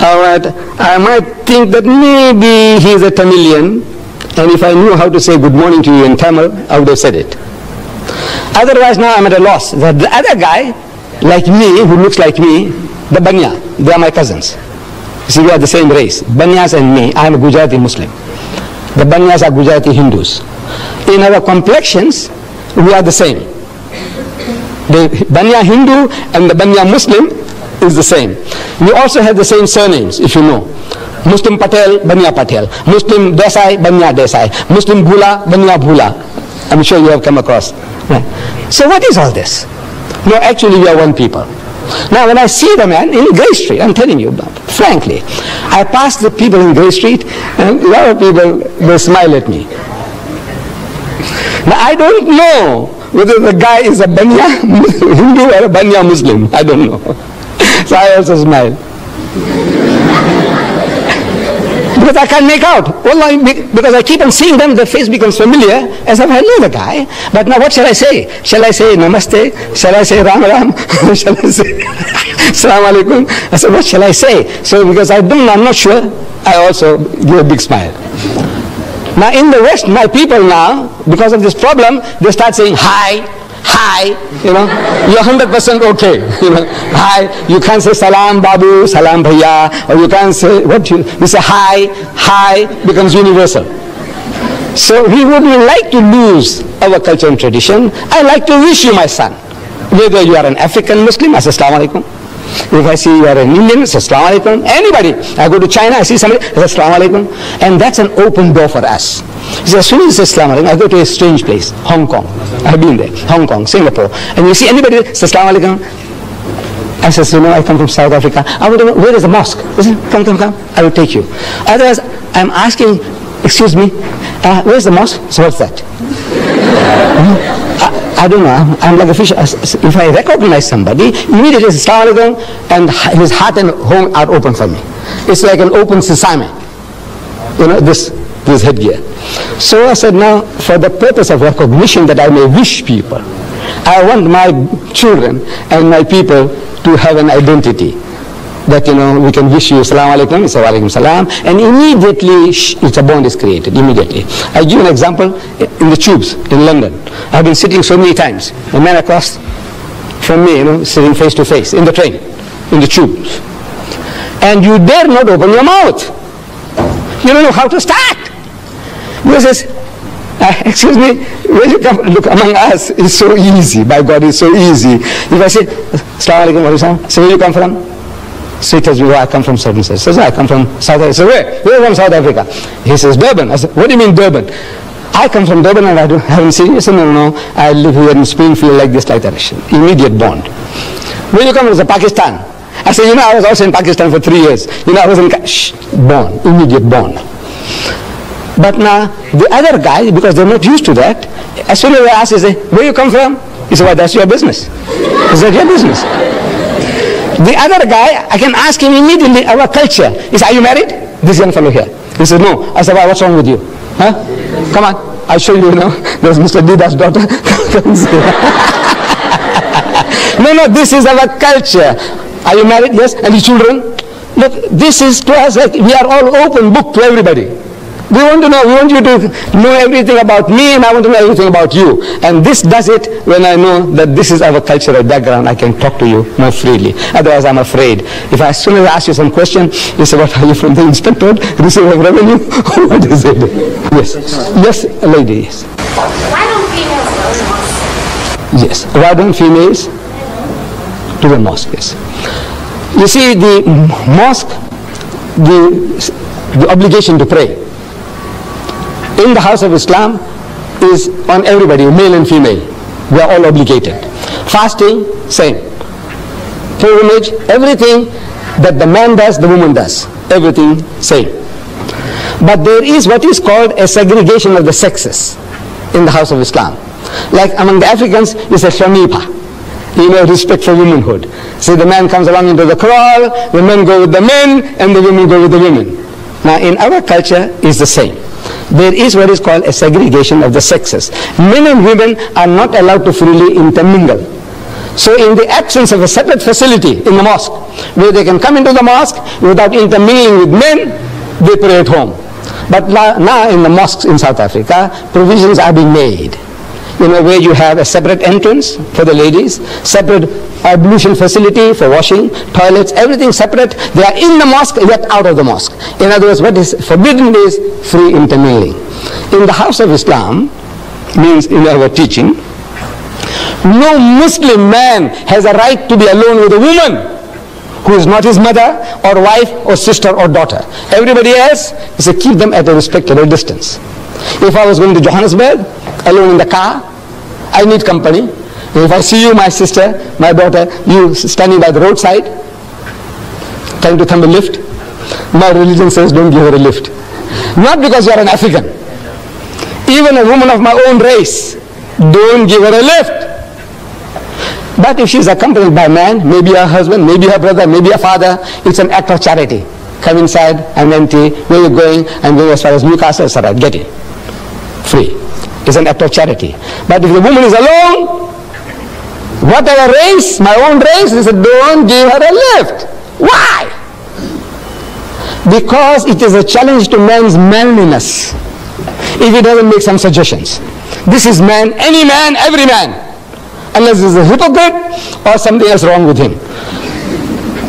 I might think that maybe he's a Tamilian, and if I knew how to say good morning to you in Tamil, I would have said it. Otherwise, now I'm at a loss. The other guy, like me, who looks like me, the Banya, they are my cousins. You see, we are the same race. Banyas and me, I am a Gujarati Muslim. The Banyas are Gujarati Hindus. In our complexions, we are the same. The Banya Hindu and the Banya Muslim is the same. We also have the same surnames, if you know. Muslim Patel, Banya Patel. Muslim Desai, Banya Desai. Muslim Bhula, Banya Bhula. I'm sure you have come across. Right. So what is all this? No, actually we are one people. Now when I see the man in Grey Street, I'm telling you, frankly, I pass the people in Grey Street and a lot of people, they smile at me. Now I don't know whether the guy is a Banya Hindu or a Banya Muslim. I don't know. So I also smile. Because I can't make out. Because I keep on seeing them, the face becomes familiar, as if I know the guy. But now what shall I say? Shall I say Namaste? Shall I say Ram Ram? Shall I say Assalamu Alaikum? I said, what shall I say? So because I'm not sure, I also give a big smile. Now in the West, my people now, because of this problem, they start saying hi, hi, you know, you're 100% okay, you know, hi, you can't say salam babu, salam bhaiya, or you can't say, you say hi becomes universal. So we wouldn't like to lose our culture and tradition. I like to wish you, my son, whether you are an African Muslim, I say assalamu alaikum. If I see you are an Indian, I say assalamu alaikum. Anybody, I go to China, I see somebody, I say assalamu alaikum. And that's an open door for us. So as soon as you say assalamu alaikum, I go to a strange place, Hong Kong. I've been there, Hong Kong, Singapore. And you see anybody say assalamu alaikum, I say, you know, I come from South Africa. I would, where is the mosque? I say, come, I will take you. Otherwise, I'm asking, excuse me, where's the mosque? So what's that? I don't know, I'm like a fish. If I recognize somebody, immediately assalamu alaikum, and his heart and home are open for me. It's like an open sesame, you know, this headgear. So I said, now, for the purpose of recognition that I may wish people, I want my children and my people to have an identity. That, you know, we can wish you assalamu alaikum, it's wa alaikum salam, and immediately it's a bond is created, immediately. I give an example in the tubes in London. I've been sitting so many times, a man across from me, you know, sitting face to face, in the train, in the tubes. And you dare not open your mouth. You don't know how to start. He says, excuse me, where you come? Look, among us, it's so easy. By God, it's so easy. If I say, assalamu alaikum wa rahmatullah, so where you come from? So he tells me, well, I come from certain place. Says, I come from South Africa. So where? Where from South Africa? He says, Durban. I said, what do you mean Durban? I come from Durban and I haven't seen you. He said, no, I live here in Springfield like this, like that. Immediate bond. Where you come from? Pakistan. I said, you know, I was also in Pakistan for 3 years. You know, I was in bond, immediate bond. But now, the other guy, because they're not used to that, as soon as I ask, he say, where you come from? He said, well, that's your business. Is that your business? The other guy, I can ask him immediately, our culture. He said, are you married? This young fellow here. He said, no. I said, well, what's wrong with you? Huh? Come on, I'll show you now. There's Mr. Didat's daughter. No, this is our culture. Are you married? Yes. And the children? Look, this is to us like we are all open book to everybody. We want to know, we want you to know everything about me, and I want to know everything about you. And this does it when I know that this is our cultural background. I can talk to you more freely. Otherwise, I'm afraid. If as soon as I ask you some question, you say, what are you from the inspector? Receiver of revenue? What is it? Yes. Yes, lady. Yes. Why don't females go to mosque? Yes. Why don't females to the mosque? Yes. You see, the mosque, the obligation to pray in the house of Islam is on everybody, male and female. We are all obligated. Fasting, same. Pilgrimage, everything that the man does, the woman does. Everything, same. But there is what is called a segregation of the sexes in the house of Islam. Like among the Africans, it's a shamipa. Respect for womanhood. So the man comes along into the kraal, the men go with the men, and the women go with the women. Now in our culture, it's the same. There is what is called a segregation of the sexes. Men and women are not allowed to freely intermingle. So in the absence of a separate facility in the mosque, where they can come into the mosque without intermingling with men, they pray at home. But now in the mosques in South Africa, provisions are being made. Where you have a separate entrance for the ladies, separate ablution facility for washing, toilets, everything separate. They are in the mosque, yet out of the mosque. In other words, what is forbidden is free intermingling. In the house of Islam, means in our teaching, no Muslim man has a right to be alone with a woman who is not his mother or wife or sister or daughter. Everybody else is to keep them at a respectable distance. If I was going to Johannesburg, alone in the car, I need company. If I see you, my sister, my daughter, you standing by the roadside, trying to thumb a lift, my religion says don't give her a lift. Not because you are an African. Even a woman of my own race, don't give her a lift. But if she is accompanied by a man, maybe her husband, maybe her brother, maybe her father, it's an act of charity. Come inside, I'm empty, where are you going? I'm going as far as Newcastle, etc. Get in. Free. It's an act of charity. But if the woman is alone, whatever race, my own race, they said, don't give her a lift. Why? Because it is a challenge to man's manliness if he doesn't make some suggestions. This is man, any man, every man. Unless he's a hypocrite or something else wrong with him.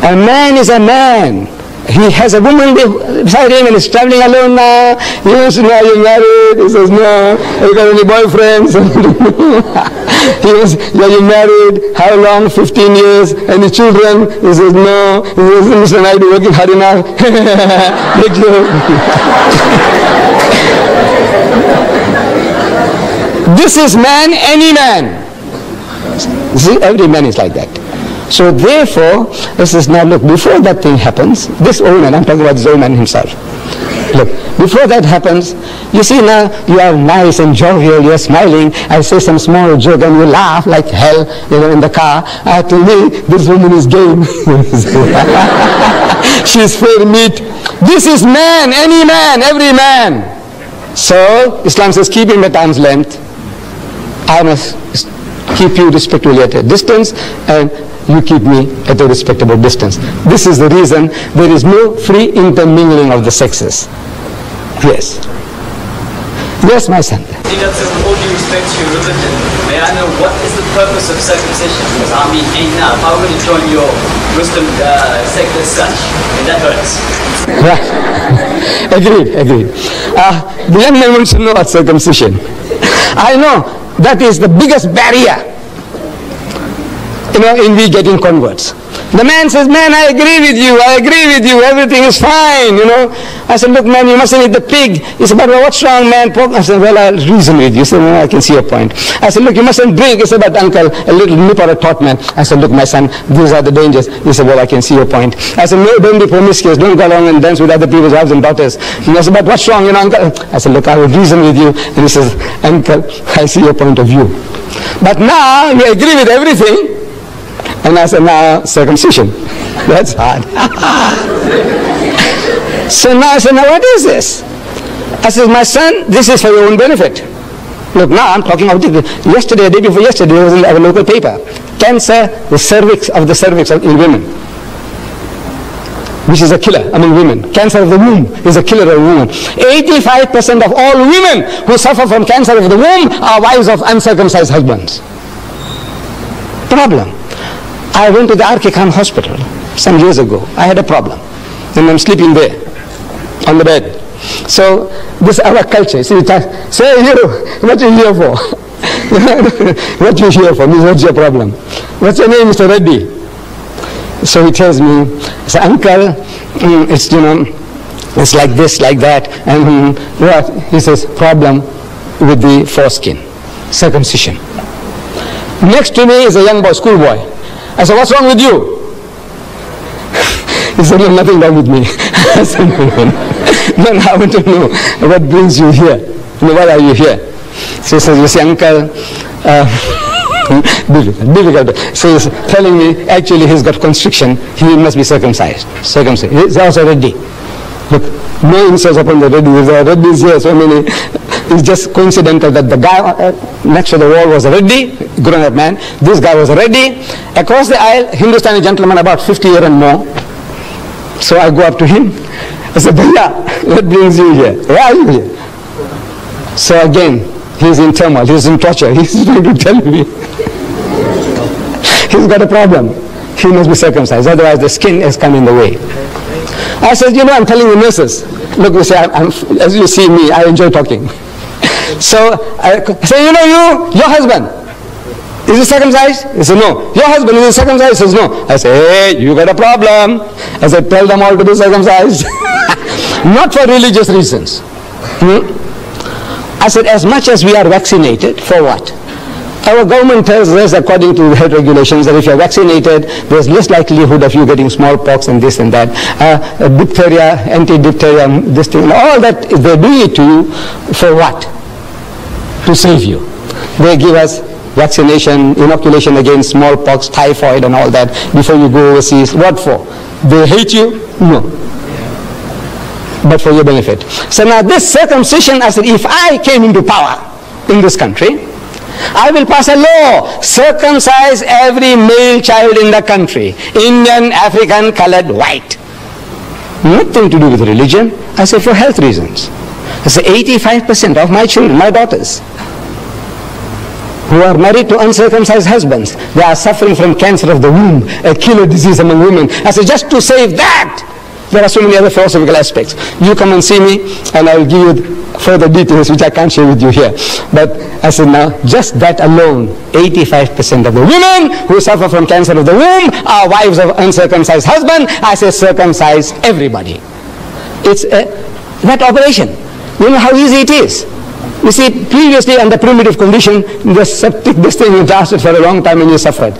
A man is a man. He has a woman beside him and is traveling alone now. He wants to know, are you married? He says, no. Have you got any boyfriends? He was, are you married? How long? 15 years. Any children? He says, no. He says, Mr. Naidu, working hard enough. Thank you. This is man, any man. See, every man is like that. So therefore, this is now, look, before that thing happens, this old man, I'm talking about this old man himself. Look, before that happens, you see now, you are nice and jovial, you are smiling, I say some small joke and you laugh like hell, in the car. To me, this woman is game. She is fair meat. This is man, any man, every man. So, Islam says, keep him at arm's length. I must keep you respectfully at a distance, and you keep me at a respectable distance. This is the reason there is no free intermingling of the sexes. Yes. Yes, my son. Deirdre, with all due respect to your religion, may I know what is the purpose of circumcision? Because I mean, ain't now. If I were to join your Muslim sect as such, and that hurts. Right. Agreed. The young man wants to know about circumcision. I know that is the biggest barrier, in we getting converts. The man says, man, I agree with you, everything is fine, I said, look, man, you mustn't eat the pig. He said, but what's wrong, man? Pork? I said, well, I'll reason with you. He said, well, I can see your point. I said, look, you mustn't drink. He said, but uncle, a little nip or a tot, man. I said, look, my son, these are the dangers. He said, well, I can see your point. I said, no, don't be promiscuous. Don't go along and dance with other people's wives and daughters. And I said, but what's wrong, uncle? I said, look, I will reason with you. And he says, uncle, I see your point of view. But now, you agree with everything. And I said, now, circumcision. That's hard. So now I said, now what is this? I said, my son, this is for your own benefit. Look, now I'm talking about yesterday, the day before yesterday, it was in our local paper. Cancer, the cervix in women. which is a killer among women. Cancer of the womb is a killer of women. 85% of all women who suffer from cancer of the womb are wives of uncircumcised husbands. Problem. I went to the RK Khan hospital some years ago. I had a problem. And I'm sleeping there on the bed. So this is our culture. See, say you, what are you here for? What you here for? What's your problem? What's your name, Mr. Reddy? So he tells me, so uncle, it's, you know, it's like this, like that. And what? He says, problem with the foreskin, circumcision. Next to me is a young boy, schoolboy. I said, what's wrong with you? He said, no, nothing wrong with me. I said, no, I want to know what brings you here. Why are you here? So he says, you see, uncle, difficult. So he's telling me, actually he's got constriction, he must be circumcised. He's also ready. Look, no insults upon the ready. There are reddies here, so many. It's just coincidental that the guy next to the wall was a reddy, grown-up man. This guy was a reddy. Across the aisle, Hindustani gentleman about 50 years and more. So I go up to him. I said, Bhaiya, what brings you here? Why are you here? So again, he's in turmoil, he's in torture. He's trying to tell me. He's got a problem. He must be circumcised, otherwise the skin has come in the way. I said, you know, I'm telling the nurses. Look, you see, as you see me, I enjoy talking. So I say, you know, your husband, is he circumcised? He said, no. Your husband, is he circumcised? He says, no. I say, hey, you got a problem. I said, tell them all to be circumcised. Not for religious reasons. I said, as much as we are vaccinated, for what? Our government tells us, according to health regulations, that if you're vaccinated, there's less likelihood of you getting smallpox and this and that. Diphtheria, anti-diphtheria, this thing, all that, they're doing it to you for what? To save you. They give us vaccination, inoculation against smallpox, typhoid and all that before you go overseas. What for? They hate you? No. But for your benefit. So now this circumcision, I said, if I came into power in this country, I will pass a law, circumcise every male child in the country, Indian, African, colored, white. Nothing to do with religion. I say for health reasons. I say 85% of my children, my daughters, who are married to uncircumcised husbands, they are suffering from cancer of the womb, a killer disease among women. I say just to save that, there are so many other philosophical aspects. You come and see me and I will give you further details which I can't share with you here. But I said now, just that alone, 85% of the women who suffer from cancer of the womb are wives of uncircumcised husband. I say circumcise everybody. It's that operation. You know how easy it is. You see, previously under primitive condition, the septic, this thing lasted for a long time and you suffered.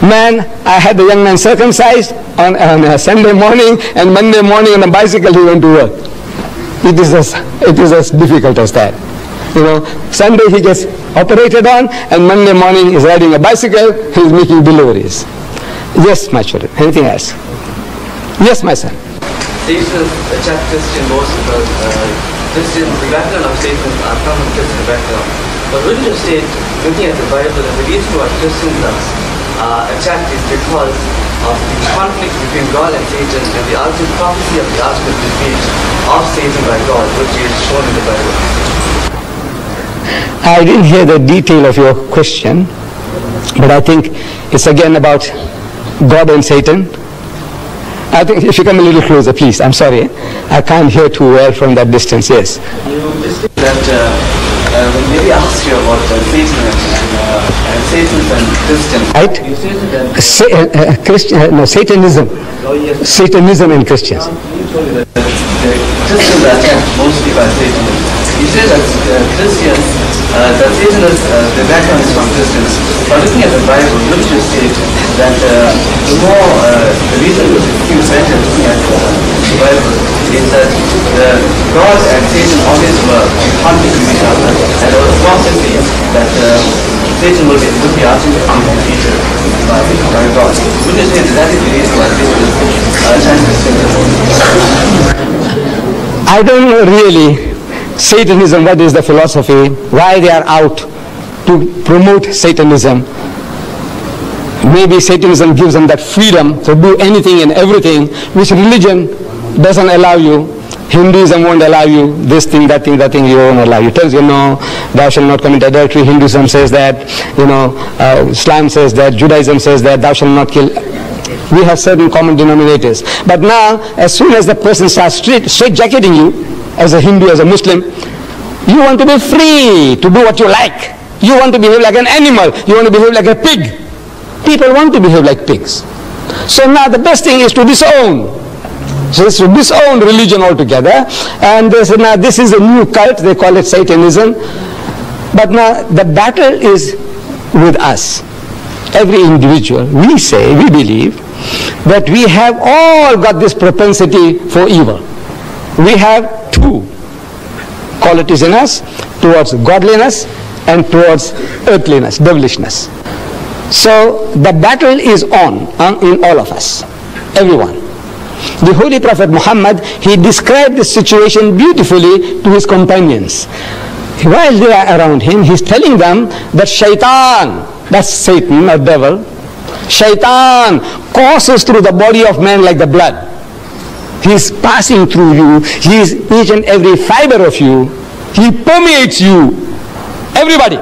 Man, I had the young man circumcised on a Sunday morning, and Monday morning on a bicycle he went to work. It is as difficult as that. You know, Sunday he gets operated on, and Monday morning he's riding a bicycle, he's making deliveries. Yes, my children. Anything else? Yes, my son. This is a chat question most about Christians. The background of statements are from a Christian background. But wouldn't you state, looking at the Bible, that the reason why Christians are attacked is because of the conflict between God and Satan and the ultimate prophecy of the ultimate defeat of Satan by God, which is shown in the Bible? I didn't hear the detail of your question, but I think it's again about God and Satan. I think if you come a little closer, please. I'm sorry. I can't hear too well from that distance. Yes. That maybe ask you about Satan and Satan's and Christians. Right? You said that Satanism. Satanism and Christians. You told me that the Christians are attacked mostly by Satan. You said that Christians, that Satan is, the background is from Christians. But looking at the Bible, wouldn't you state that the reason which it seems better looking at the Bible is that God and Satan always were in conflict with each other, and there was a prophecy that Satan would be ultimately defeated by God. Wouldn't you say that is the reason why Satan is anti-Christian? I don't know really Satanism, what is the philosophy, why they are out to promote Satanism. maybe Satanism gives them that freedom to do anything and everything, which religion doesn't allow you. Hinduism won't allow you this thing, that thing, you won't allow you. It tells you, no, thou shalt not commit adultery. Hinduism says that, Islam says that, Judaism says that, thou shalt not kill. We have certain common denominators. But now, as soon as the person starts straight-jacketing you, as a Hindu, as a Muslim, you want to be free to do what you like. You want to behave like an animal. You want to behave like a pig. People want to behave like pigs. So now the best thing is to disown. So it's to disown religion altogether. And they say, now this is a new cult, they call it Satanism. But now the battle is with us. Every individual, we say, we believe, that we have all got this propensity for evil. We have two qualities in us, towards godliness and towards earthliness, devilishness. So the battle is on in all of us, everyone. The Holy Prophet Muhammad, he described this situation beautifully to his companions. While they are around him, he's telling them that shaitan, that's Satan or devil, shaitan courses through the body of man like the blood. He's passing through you. He's each and every fiber of you. He permeates you. Everybody.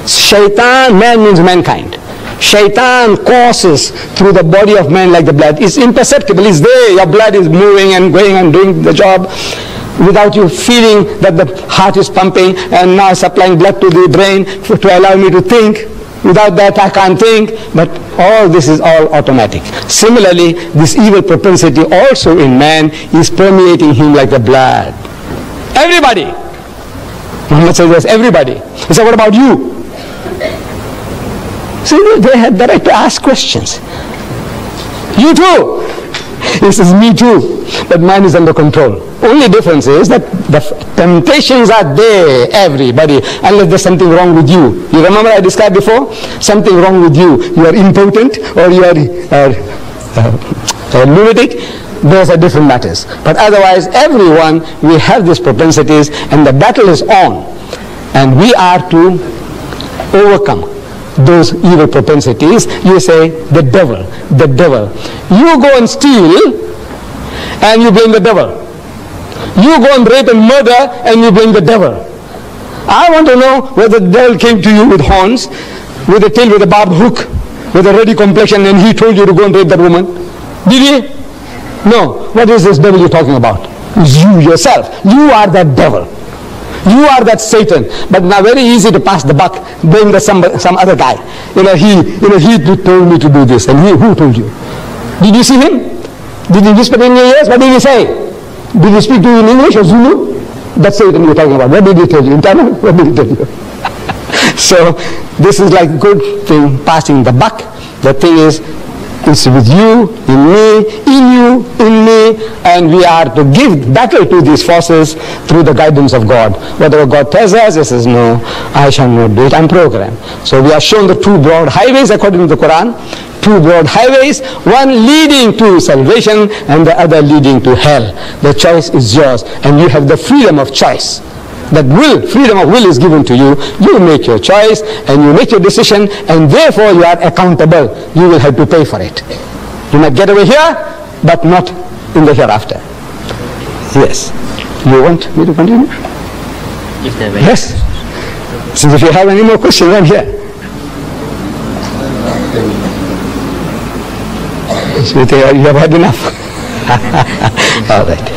Shaitan, man means mankind. Shaitan courses through the body of man like the blood. It's imperceptible. It's there. Your blood is moving and going and doing the job without you feeling that the heart is pumping and now supplying blood to the brain to allow me to think. Without that I can't think. But all this is all automatic. Similarly, this evil propensity also in man is permeating him like the blood. Everybody. Muhammad says yes, everybody. He said, what about you? See, they had the right to ask questions. You too. He says, me too. But mine is under control. Only difference is that the temptations are there, everybody, unless there's something wrong with you. You remember I described before? Something wrong with you. You are impotent or you are lunatic. Those are different matters. But otherwise, everyone, we have these propensities and the battle is on. And we are to overcome those evil propensities. You say, the devil, the devil. You go and steal and you blame the devil. You go and rape and murder and you blame the devil. I want to know whether the devil came to you with horns, with a tail, with a barbed hook, with a ruddy complexion, and he told you to go and rape that woman. Did he? No. What is this devil you're talking about? It's you yourself. You are that devil. You are that Satan. But now very easy to pass the buck, blame some other guy. He told me to do this. And who told you? Did you see him? Did he whisper in your ears? What did he say? Did he speak to you in English or Zulu? That's Satan you're talking about. What did he tell you? In Tamil? What did he tell you? So this is like good thing, passing the buck. The thing is, it's with you, in me, in you, in me, and we are to give battle to these forces through the guidance of God. Whatever God tells us, he says, no, I shall not do it, I'm programmed. So we are shown the two broad highways according to the Quran, two broad highways, one leading to salvation and the other leading to hell. The choice is yours, and you have the freedom of choice. That will, freedom of will is given to you. You make your choice and you make your decision, and therefore you are accountable. You will have to pay for it. You might get away here, but not in the hereafter. Yes. You want me to continue? Yes. Since if you have any more questions, I'm here. You have had enough. All right.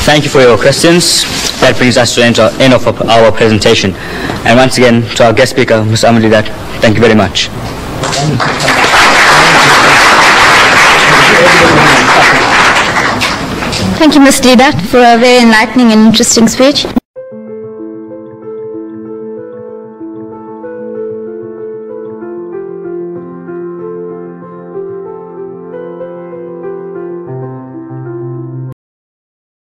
Thank you for your questions. That brings us to the end of our presentation. And once again, to our guest speaker, Mr. Ahmad Deidat, thank you very much. Thank you, Ms. Deidat, for a very enlightening and interesting speech.